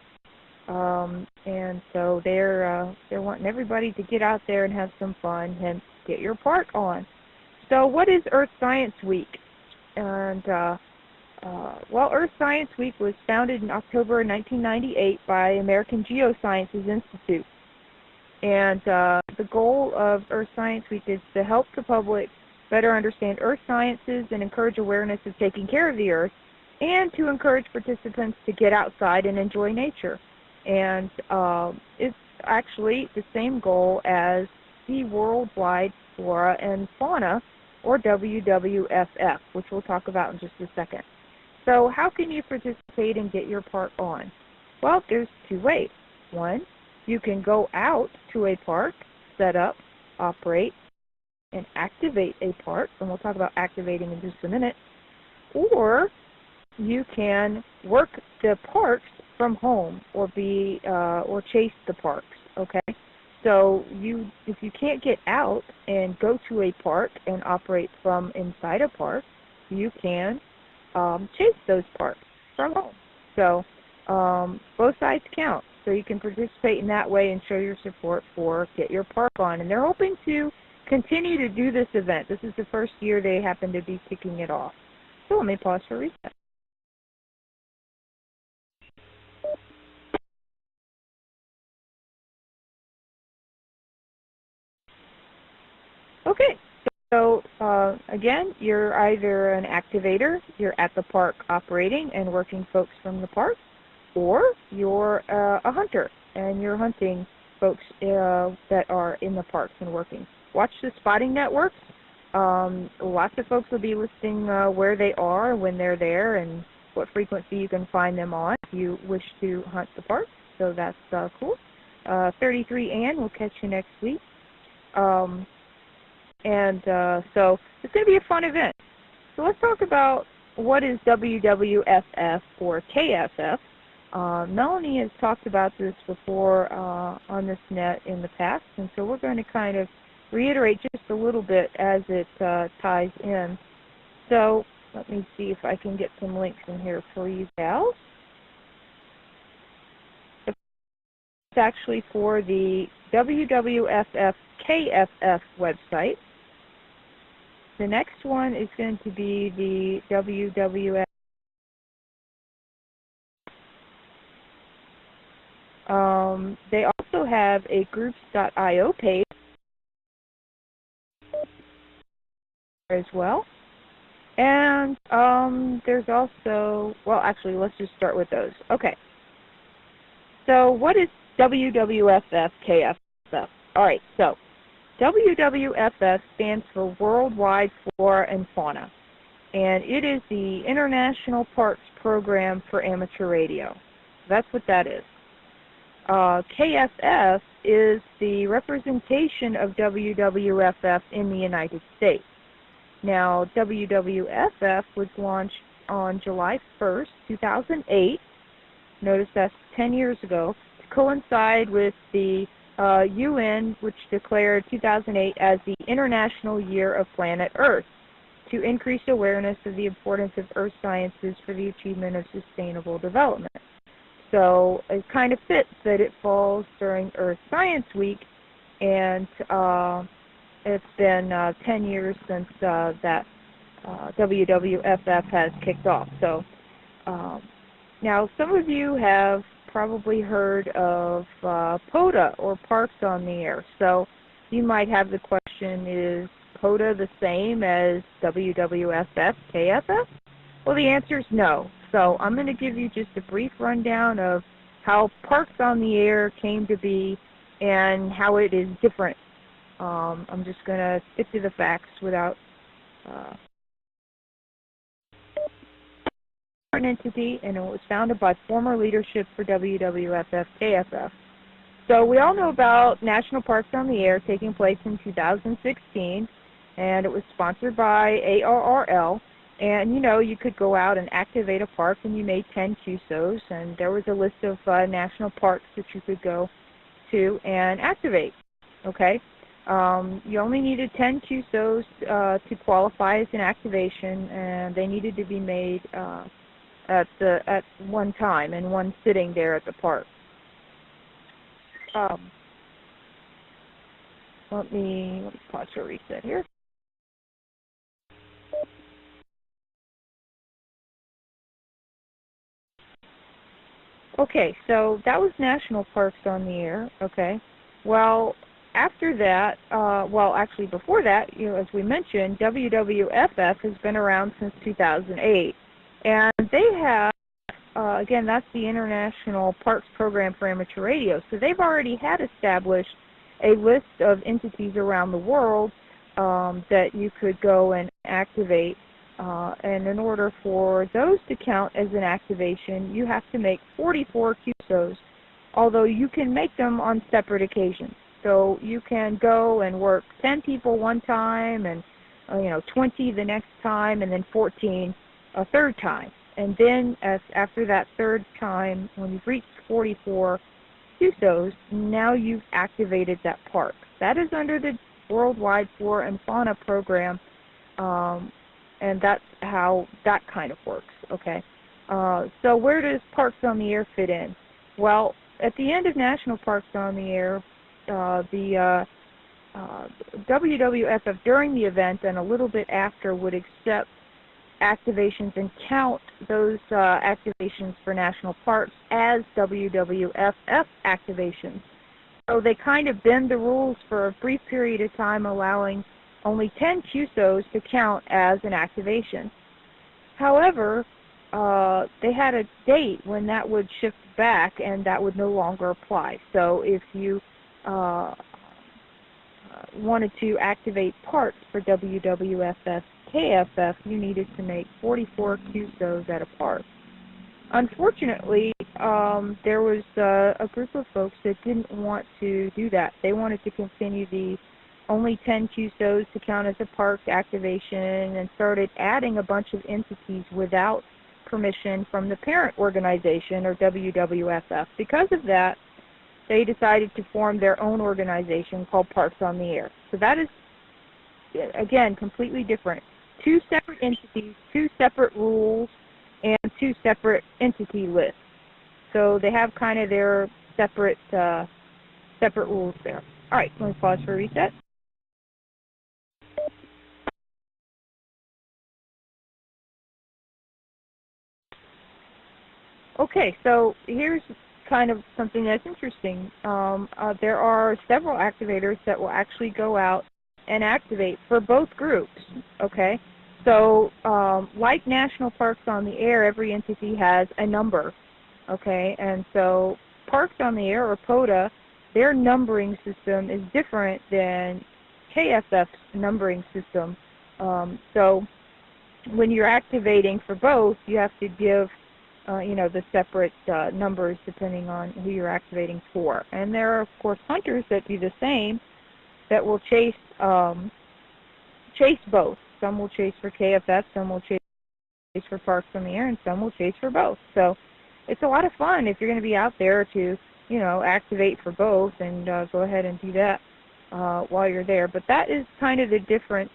And so they're wanting everybody to get out there and have some fun, hence get your park on. So what is Earth Science Week? And well, Earth Science Week was founded in October 1998 by American Geosciences Institute. And the goal of Earth Science Week is to help the public better understand Earth sciences and encourage awareness of taking care of the Earth, and to encourage participants to get outside and enjoy nature. And it's actually the same goal as the Worldwide Flora and Fauna, or WWFF, which we'll talk about in just a second. So how can you participate and get your park on? Well, there's two ways. One, you can go out to a park, set up, operate, and activate a park, and we'll talk about activating in just a minute. Or you can work the parks from home, or chase the parks. Okay, so if you can't get out and go to a park and operate from inside a park, you can chase those parks from home. So both sides count. So you can participate in that way and show your support for Get Your Park On. And they're hoping to continue to do this event. This is the first year they happen to be kicking it off. So let me pause for a reset. Okay, so again, you're either an activator, you're at the park operating and working folks from the park, or you're a hunter and you're hunting folks that are in the parks and working. Watch the spotting networks. Lots of folks will be listing where they are, when they're there, and what frequency you can find them on if you wish to hunt the park. So that's cool. 33 Ann, we'll catch you next week. So it's going to be a fun event. So let's talk about what is WWFF or KFF. Melanie has talked about this before on this net in the past, and so we're going to kind of reiterate just a little bit as it ties in. So let me see if I can get some links in here for you gals. It's actually for the WWFF KFF website. The next one is going to be the WWF. They also have a groups.io page as well. And there's also, well, actually, let's just start with those. Okay. So what is WWFF KFF. All right, so WWFF stands for Worldwide Flora and Fauna, and it is the International Parks Program for Amateur Radio. That's what that is. KFF is the representation of WWFF in the United States. Now, WWFF was launched on July 1st, 2008. Notice that's 10 years ago, to coincide with the UN, which declared 2008 as the International Year of Planet Earth, to increase awareness of the importance of earth sciences for the achievement of sustainable development. So it kind of fits that it falls during Earth Science Week, and it's been 10 years since that WWFF has kicked off. So now some of you have probably heard of POTA, or Parks on the Air. So you might have the question, is POTA the same as WWFF KFF? Well, the answer is no. So I'm going to give you just a brief rundown of how Parks on the Air came to be and how it is different. I'm just going to stick to the facts without an entity, and it was founded by former leadership for WWFF KFF. So we all know about National Parks on the Air taking place in 2016, and it was sponsored by ARRL. And, you know, you could go out and activate a park, and you made 10 QSOs, and there was a list of national parks that you could go to and activate, okay? You only needed 10 QSOs to qualify as an activation, and they needed to be made at one time, in one sitting there at the park. Let me pause for a reset here. Okay, so that was National Parks on the Air, okay. Well, after that, well, actually before that, you know, as we mentioned, WWFF has been around since 2008. And they have, again, that's the International Parks Program for Amateur Radio. So they've already had established a list of entities around the world that you could go and activate. And in order for those to count as an activation, you have to make 44 QSOs, although you can make them on separate occasions. So you can go and work 10 people one time, and 20 the next time, and then 14 a third time. And then after that third time, when you've reached 44 QSOs, now you've activated that park. That is under the Worldwide Flora and Fauna Program. And that's how that kind of works, okay? So where does Parks on the Air fit in? Well, at the end of National Parks on the Air, the WWFF during the event and a little bit after would accept activations and count those activations for national parks as WWFF activations. So they kind of bend the rules for a brief period of time, allowing only 10 QSOs to count as an activation. However, they had a date when that would shift back and that would no longer apply. So if you wanted to activate parks for WWFF KFF, you needed to make 44 QSOs at a park. Unfortunately, there was a group of folks that didn't want to do that. They wanted to continue the only 10 QSOs to count as a park activation, and started adding a bunch of entities without permission from the parent organization, or WWFF. Because of that, they decided to form their own organization called Parks on the Air. So that is, again, completely different. Two separate entities, two separate rules, and two separate entity lists. So they have kind of their separate separate rules there. All right, let me pause for a reset. Okay, so here's kind of something that's interesting. There are several activators that will actually go out and activate for both groups, okay? So like National Parks on the Air, every entity has a number, okay? And so Parks on the Air, or POTA, their numbering system is different than KFF's numbering system. So when you're activating for both, you have to give the separate numbers depending on who you're activating for. And there are, of course, hunters that do the same, that will chase both. Some will chase for KFF, some will chase for Parks on the Air, and some will chase for both. So it's a lot of fun if you're going to be out there to, activate for both, and go ahead and do that while you're there. But that is kind of the difference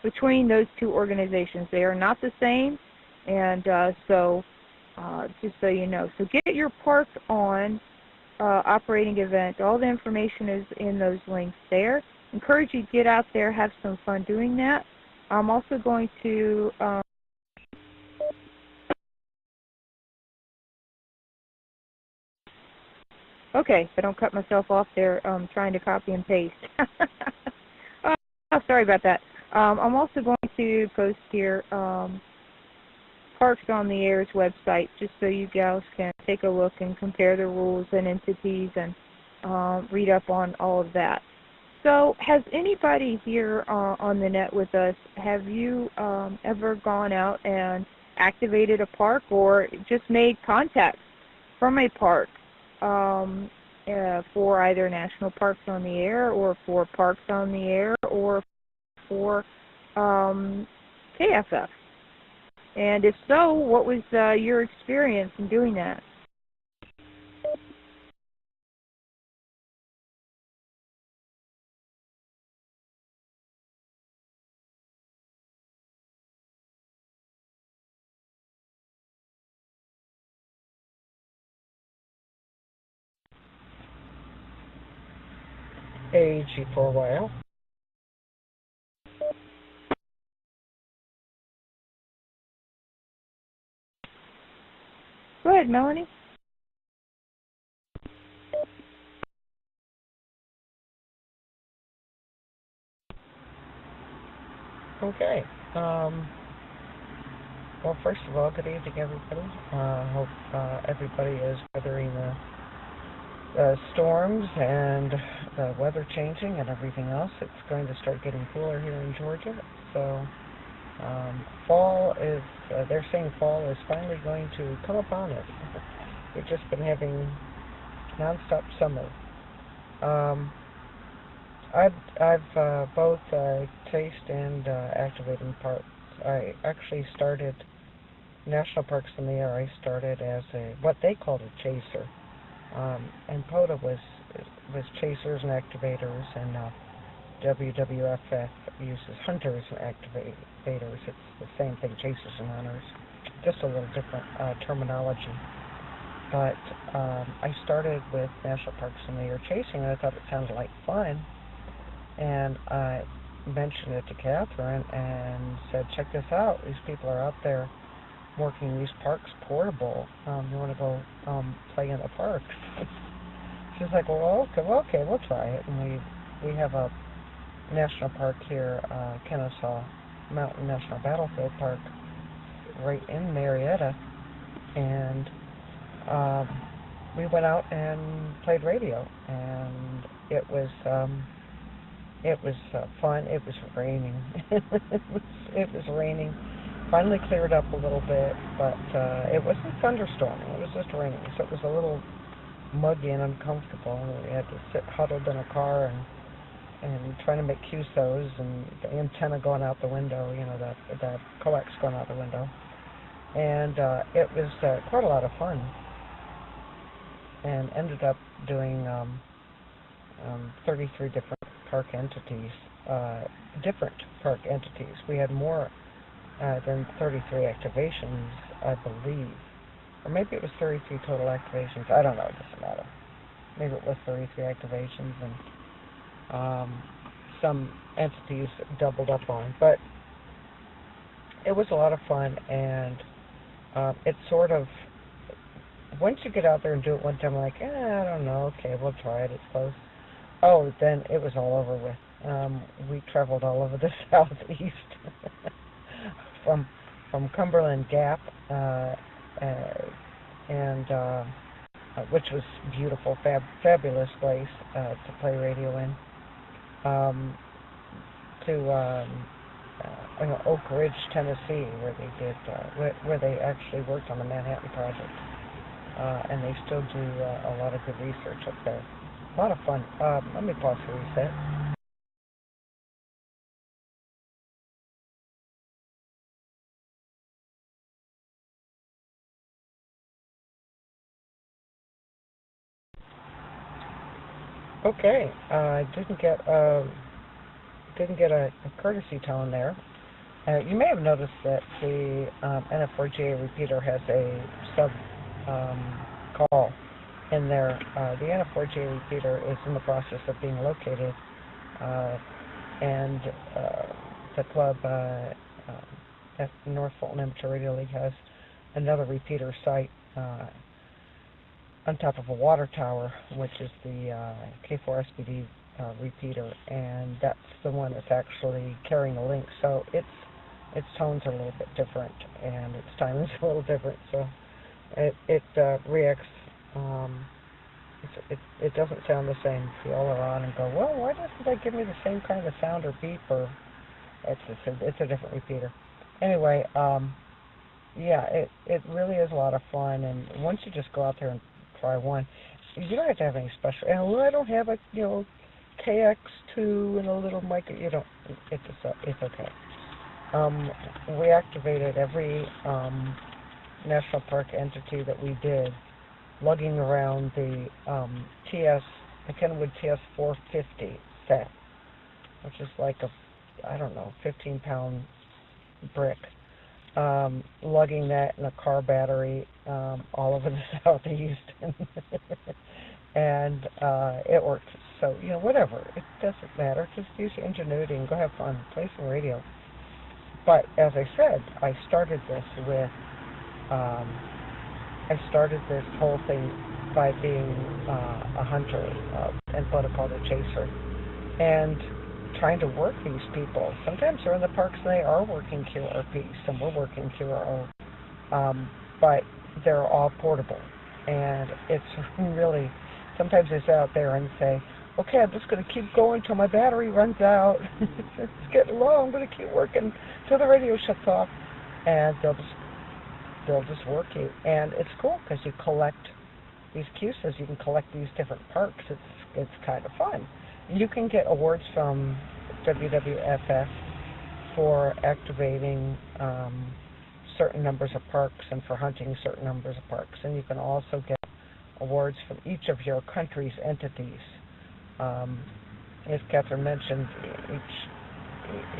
between those two organizations. They are not the same, and so just so you know. So get your Park On operating event. All the information is in those links there. Encourage you to get out there, have some fun doing that. I'm also going to okay, I don't cut myself off there trying to copy and paste. Oh, sorry about that. I'm also going to post here Parks on the Air's website, just so you gals can take a look and compare the rules and entities and read up on all of that. So has anybody here on the net with us, have you ever gone out and activated a park, or just made contact from a park for either National Parks on the Air, or for Parks on the Air, or for KFF? And if so, what was your experience in doing that? AG4YL. Go ahead, Melanie. Okay. Well, first of all, good evening, everybody. Hope everybody is weathering the storms and the weather changing and everything else. It's going to start getting cooler here in Georgia. So fall is, they're saying fall is finally going to come upon us. We've just been having nonstop summer. I've both chased and activating parks. I actually started National Parks in the Air. I started as what they called a chaser, and POTA was chasers and activators, and WWFF uses hunters and activators. It's the same thing, chasers and hunters, just a little different terminology. But I started with National Parks in the Air chasing, and I thought it sounded like fun. And I mentioned it to Catherine and said, check this out. These people are out there working these parks portable. You want to go play in the park? She's like, well, okay, we'll try it. And we have a national park here, Kennesaw Mountain National Battlefield Park, right in Marietta. And we went out and played radio, and it was fun. It was raining. it was raining. Finally cleared up a little bit, but it wasn't thunderstorming. It was just raining, so it was a little muggy and uncomfortable. We had to sit huddled in a car and trying to make QSOs, and the antenna going out the window. The coax going out the window, and it was quite a lot of fun. And ended up doing 33 different park entities, We had more than 33 activations, I believe. Or maybe it was 33 total activations. I don't know, it doesn't matter. Maybe it was 33 activations, and some entities doubled up on. But it was a lot of fun, and it's sort of, once you get out there and do it one time, like, I don't know, okay, we'll try it, it's close. Oh, then it was all over with. We traveled all over the southeast, from Cumberland Gap and which was beautiful, fabulous place to play radio in. To Oak Ridge, Tennessee, where they did where they actually worked on the Manhattan Project, and they still do a lot of good research up there. A lot of fun. Let me pause for reset. Okay, didn't get a courtesy tone there. You may have noticed that the NF4GA repeater has a sub call in there. The NF4GA repeater is in the process of being located, and the club at North Fulton Amateur Radio League has another repeater site on top of a water tower, which is the K4SPD repeater, and that's the one that's actually carrying the link. So its tones are a little bit different, and its timing's a little different. So it reacts. It doesn't sound the same if you all are on and go, well, why doesn't that give me the same kind of sound or beep? Or it's a different repeater. Anyway, yeah, it really is a lot of fun, and once you just go out there and try one, you don't have to have any special. And well, I don't have a KX2 and a little mic. You don't. It's okay. We activated every national park entity that we did, lugging around the Kenwood TS450 set, which is like a, I don't know, 15-pound brick. Lugging that in a car battery all over the southeast, and it works. So, whatever. It doesn't matter. Just use your ingenuity and go have fun. Play some radio. But as I said, I started this whole thing by being a hunter and what I call a chaser, and trying to work these people. Sometimes they're in the parks and they are working QRP, some we're working QRO, but they're all portable. And it's really, sometimes they sit out there and say, okay, I'm just going to keep going till my battery runs out. It's getting low, I'm going to keep working till the radio shuts off. And they'll just work you. And it's cool because you collect these QSs, you can collect these different parks. It's kind of fun. You can get awards from WWFF for activating certain numbers of parks and for hunting certain numbers of parks. And you can also get awards from each of your country's entities. As Catherine mentioned,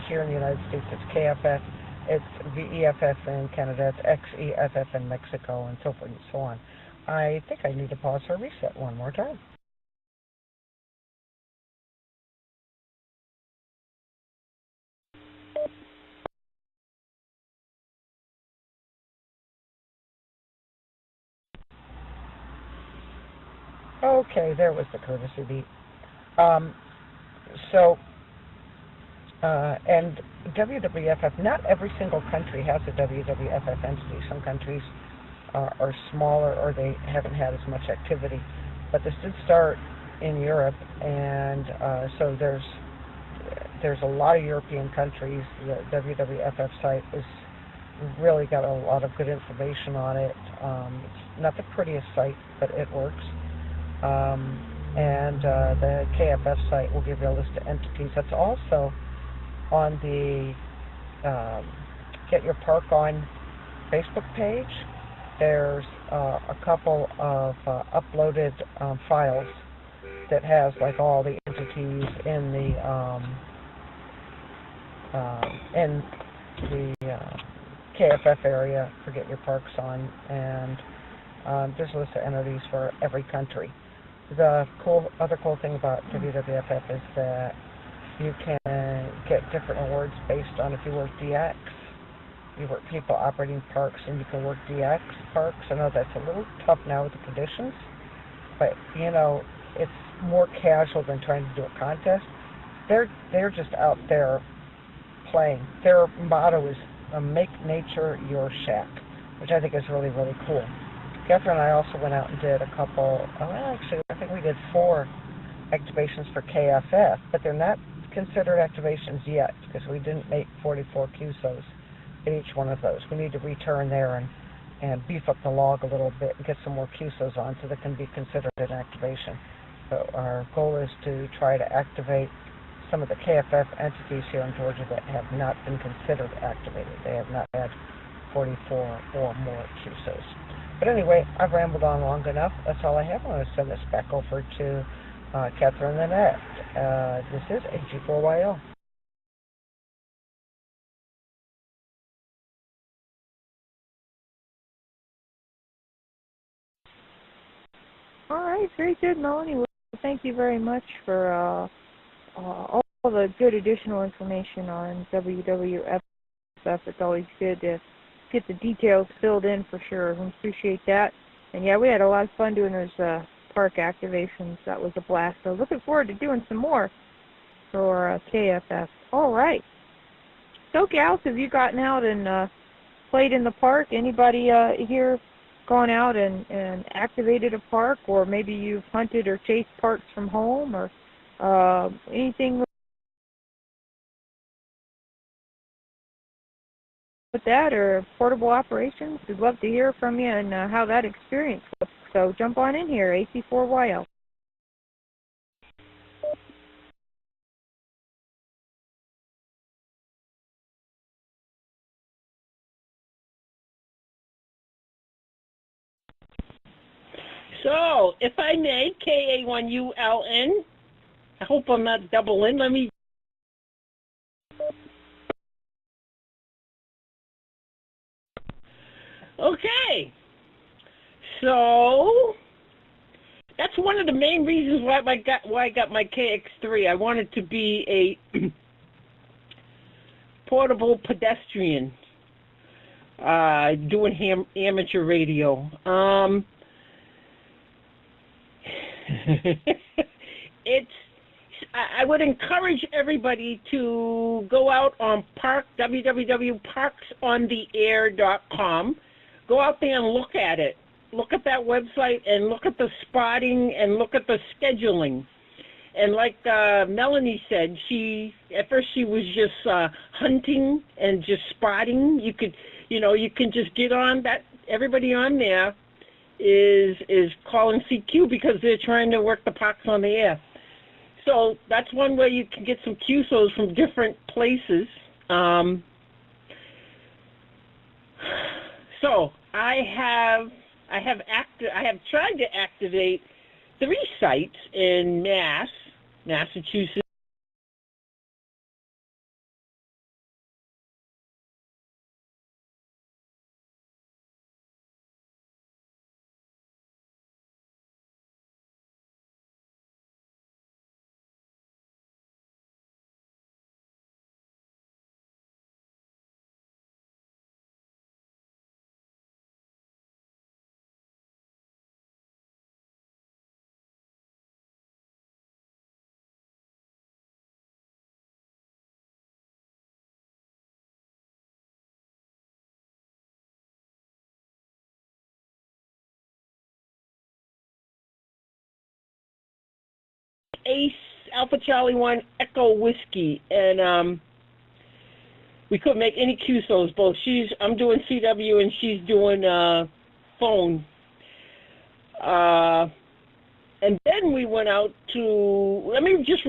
here in the United States it's KFF, it's VEFF in Canada, it's XEFF in Mexico, and so forth and so on. I think I need to pause for a reset one more time. Okay, there was the courtesy beat. And WWFF, not every single country has a WWFF entity. Some countries are smaller or they haven't had as much activity. But this did start in Europe, and so there's a lot of European countries. The WWFF site is really got a lot of good information on it. It's not the prettiest site, but it works. And the KFF site will give you a list of entities. That's also on the Get Your Park On Facebook page. There's a couple of uploaded files that has like all the entities in the KFF area for Get Your Parks On, and there's a list of entities for every country. The other cool thing about WWFF is that you can get different awards based on if you work DX, you work people operating parks, and you can work DX parks. I know that's a little tough now with the conditions, but it's more casual than trying to do a contest. They're just out there playing. Their motto is make nature your shack, which I think is really, really cool. Catherine and I also went out and did a couple, actually, I think we did 4 activations for KFF, but they're not considered activations yet because we didn't make 44 QSOs in each one of those. We need to return there and beef up the log a little bit and get some more QSOs on so that can be considered an activation. So our goal is to try to activate some of the KFF entities here in Georgia that have not been considered activated. They have not had 44 or more QSOs. But anyway, I've rambled on long enough. That's all I have. I'm going to send this back over to Catherine Lynette. This is AG4YL. All right, very good, Melanie. Well, thank you very much for all the good additional information on WWF. It's always good to get the details filled in for sure. We appreciate that. And yeah, we had a lot of fun doing those park activations. That was a blast. So looking forward to doing some more for KFF. All right. So, gals, have you gotten out and played in the park? Anybody here gone out and activated a park, or maybe you've hunted or chased parks from home, or anything with that, or portable operations? We'd love to hear from you and how that experience was. So jump on in here, AC4YL. So, if I may, KA1ULN, I hope I'm not doubling. Let me... Okay. So, that's one of the main reasons why I got my KX3. I wanted to be a portable pedestrian doing amateur radio. I would encourage everybody to go out on www.parksontheair.com. Go out there and look at it. Look at that website and look at the spotting and look at the scheduling. And like Melanie said, at first she was just hunting and just spotting. You can just get on that. Everybody on there is calling CQ because they're trying to work the parks on the air. So that's one way you can get some QSOs from different places. So I have tried to activate 3 sites in Massachusetts. Ace Alpha Charlie 1 Echo Whiskey, and we couldn't make any QSOs. Both I'm doing CW and she's doing phone. And then we went out to, let me just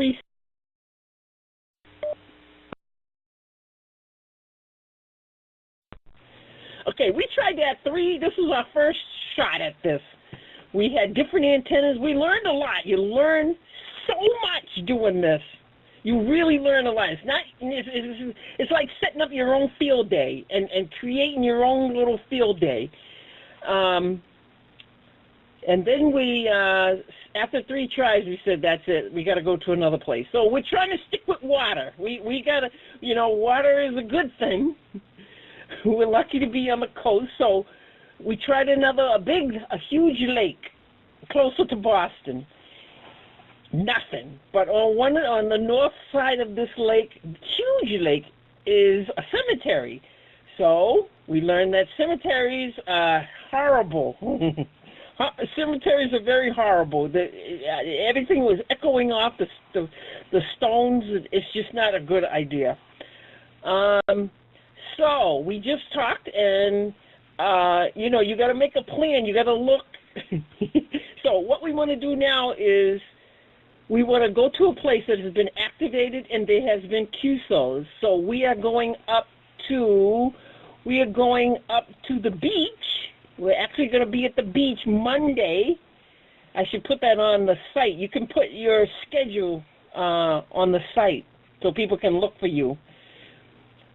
Okay, we tried that 3. This was our first shot at this. We had different antennas. We learned a lot. You learn so much doing this. You really learn a lot. It's like setting up your own field day and creating your own little field day. And then we, after 3 tries, we said, that's it. We got to go to another place. So we're trying to stick with water. We got to, water is a good thing. We're lucky to be on the coast. So we tried a huge lake closer to Boston. Nothing. But on the north side of this lake, huge lake, is a cemetery. So we learned that cemeteries are horrible. Cemeteries are very horrible. Everything was echoing off the stones. It's just not a good idea. So we just talked, and you know, you got to make a plan. You got to look. So what we want to do now is we want to go to a place that has been activated and there has been QSOs. So we are going up to the beach. We're actually going to be at the beach Monday. I should put that on the site. You can put your schedule on the site so people can look for you.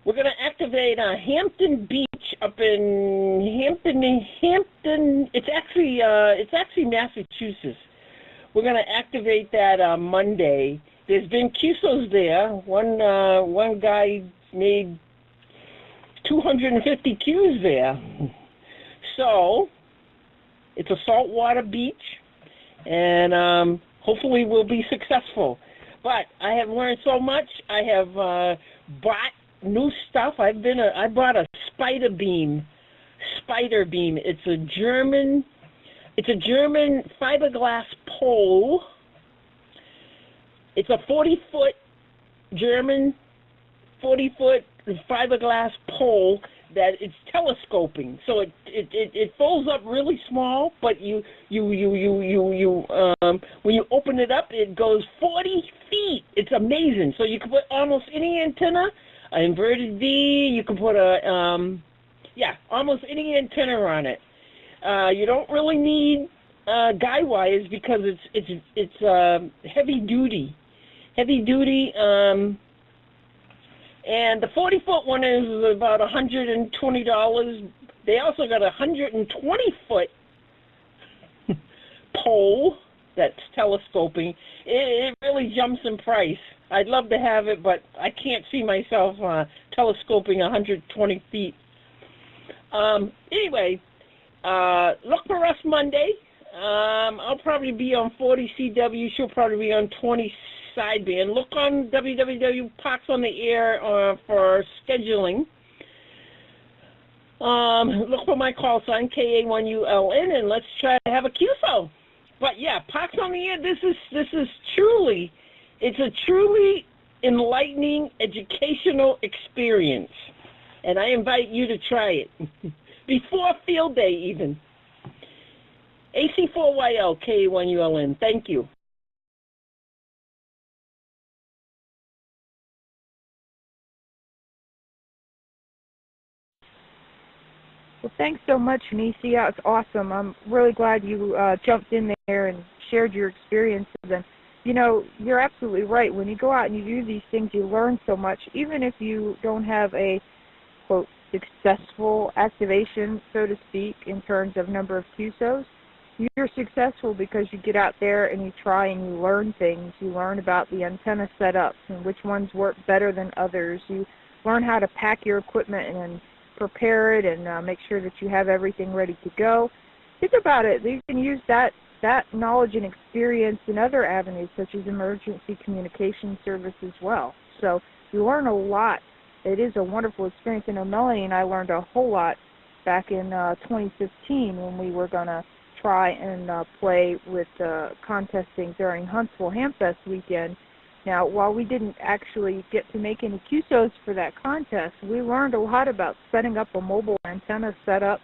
We're going to activate Hampton Beach up in Hampton. It's actually Massachusetts. We're going to activate that Monday. There's been QSOs there. One guy made 250 Qs there. So it's a saltwater beach, and hopefully we'll be successful. But I have learned so much. I have bought new stuff. I bought a spider beam. It's a German fiberglass pole. It's a 40-foot German 40-foot fiberglass pole that it's telescoping. So it folds up really small, but when you open it up, it goes 40 feet. It's amazing. So you can put almost any antenna, an inverted V. You can put almost any antenna on it. You don't really need guy wires because it's heavy duty. And the 40-foot one is about $120. They also got a 120-foot pole that's telescoping. It really jumps in price. I'd love to have it, but I can't see myself telescoping 120 feet. Anyway, look for us Monday. I'll probably be on 40 CW. She'll probably be on 20 sideband. Look on www.pox on the air for scheduling. Look for my call sign, KA1ULN, and let's try to have a QSO. But yeah, Pox on the air, this is truly, it's a truly enlightening educational experience. And I invite you to try it. Before field day even. AC4YL, KA1ULN. Thank you. Well, thanks so much, Nisi. Yeah, it's awesome. I'm really glad you jumped in there and shared your experiences. And, you know, you're absolutely right. When you go out and you do these things, you learn so much. Even if you don't have a, quote, successful activation, so to speak, in terms of number of QSOs, you're successful because you get out there and you try and you learn things. You learn about the antenna setups and which ones work better than others. You learn how to pack your equipment and prepare it and make sure that you have everything ready to go. Think about it. You can use that knowledge and experience in other avenues such as emergency communication service as well. So you learn a lot. It is a wonderful experience. I know Melanie and I learned a whole lot back in 2015 when we were going to try and play with contesting during Huntsville Hamfest weekend. Now, while we didn't actually get to make any QSOs for that contest, we learned a lot about setting up a mobile antenna setup,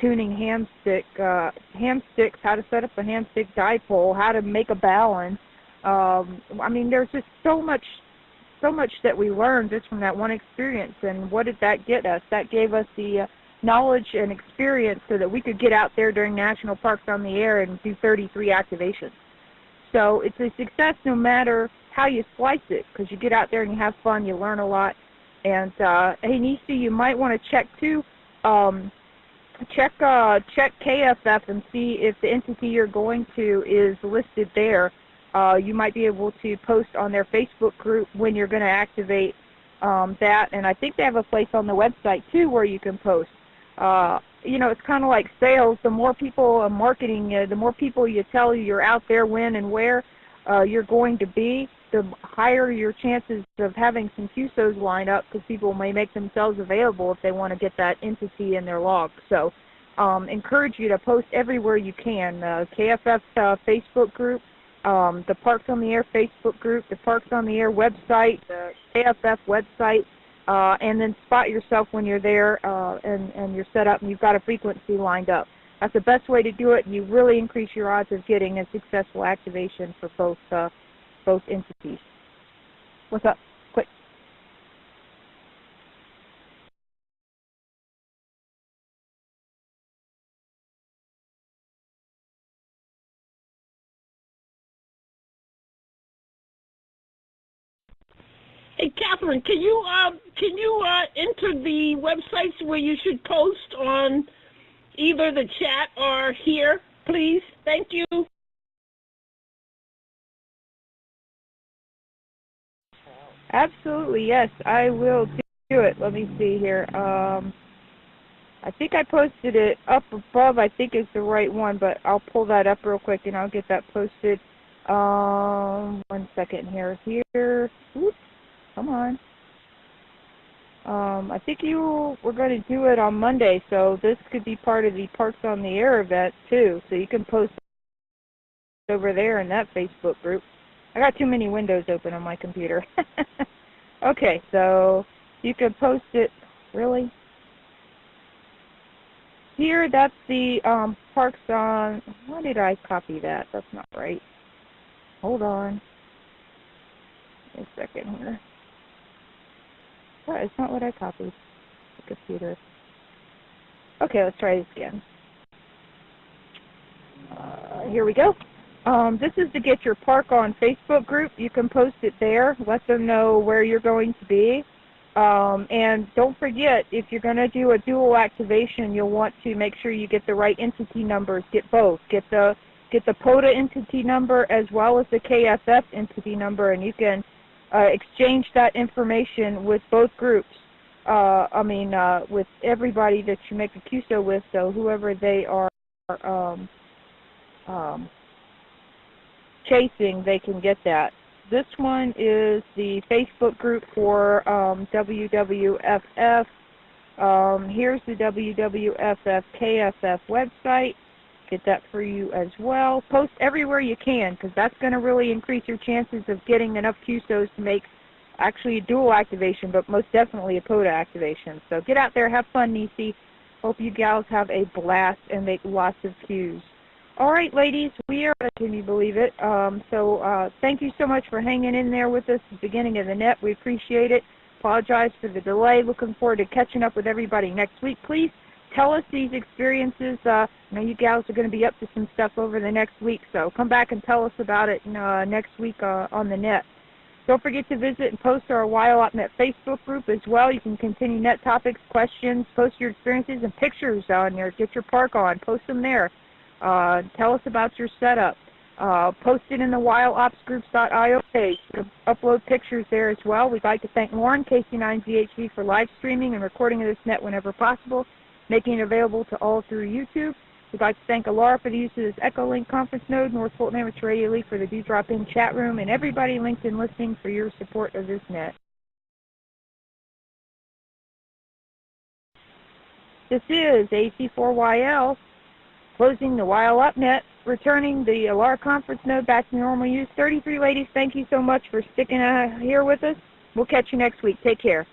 tuning ham sticks, how to set up a ham stick dipole, how to make a balance. I mean, there's just so much that we learned just from that one experience. And what did that get us? That gave us the knowledge and experience so that we could get out there during National Parks on the Air and do 33 activations. So it's a success no matter how you slice it, because you get out there and you have fun, you learn a lot. And hey, Nisi, you might want to check too. Check KFF and see if the entity you're going to is listed there. You might be able to post on their Facebook group when you're going to activate that. And I think they have a place on the website too where you can post. You know, it's kind of like sales. The more people marketing, the more people you tell you're out there when and where you're going to be, the higher your chances of having some QSOs line up, because people may make themselves available if they want to get that entity in their log. So encourage you to post everywhere you can. KFF Facebook group, the Parks on the Air Facebook group, the Parks on the Air website, the KFF website, and then spot yourself when you're there and you're set up and you've got a frequency lined up. That's the best way to do it. You really increase your odds of getting a successful activation for both entities. What's up? Quick. Hey, Catherine, can you enter the websites where you should post on either the chat or here, please? Thank you. Absolutely, yes, I will do it. Let me see here. I think I posted it up above. I think it's the right one, but I'll pull that up real quick and I'll get that posted. 1 second here. Oops, come on. I think you were going to do it on Monday, so this could be part of the Parks on the Air event too. So you can post over there in that Facebook group. I got too many windows open on my computer. Okay, so you can post it. Really? Here, that's the Parks on. Why did I copy that? That's not right. Hold on. A second here. What? It's not what I copied. The computer. Okay, let's try this again. Here we go. This is to get your Park on Facebook group. You can post it there. Let them know where you're going to be. And don't forget, if you're going to do a dual activation, you'll want to make sure you get the right entity numbers. Get both. Get the POTA entity number as well as the KFF entity number, and you can exchange that information with both groups. With everybody that you make a QSO with, so whoever they are chasing, they can get that. This one is the Facebook group for WWFF. Here's the WWFF KFF website. Get that for you as well. Post everywhere you can, because that's going to really increase your chances of getting enough QSOs to make actually a dual activation, but most definitely a POTA activation. So get out there, have fun, Nisi. Hope you gals have a blast and make lots of Qs. All right, ladies, we are, can you believe it? Thank you so much for hanging in there with us at the beginning of the net. We appreciate it. Apologize for the delay. Looking forward to catching up with everybody next week. Please tell us these experiences. I know you gals are going to be up to some stuff over the next week, so come back and tell us about it next week on the net. Don't forget to visit and post our WildOpNet Facebook group as well. You can continue net topics, questions, post your experiences and pictures on there. Get your park on. Post them there. Tell us about your setup. Post it in the wildopsgroups.io page. Upload pictures there as well. We'd like to thank Lauren, KC9ZHV, for live streaming and recording of this net whenever possible, making it available to all through YouTube. We'd like to thank Alara for the use of this Echolink conference node, North Fulton Amateur Radio League for the Do Drop In chat room, and everybody linked in listening for your support of this net. This is AC4YL, closing the WildOpNet, returning the Alara conference node back to normal use. 33 ladies, thank you so much for sticking here with us. We'll catch you next week. Take care.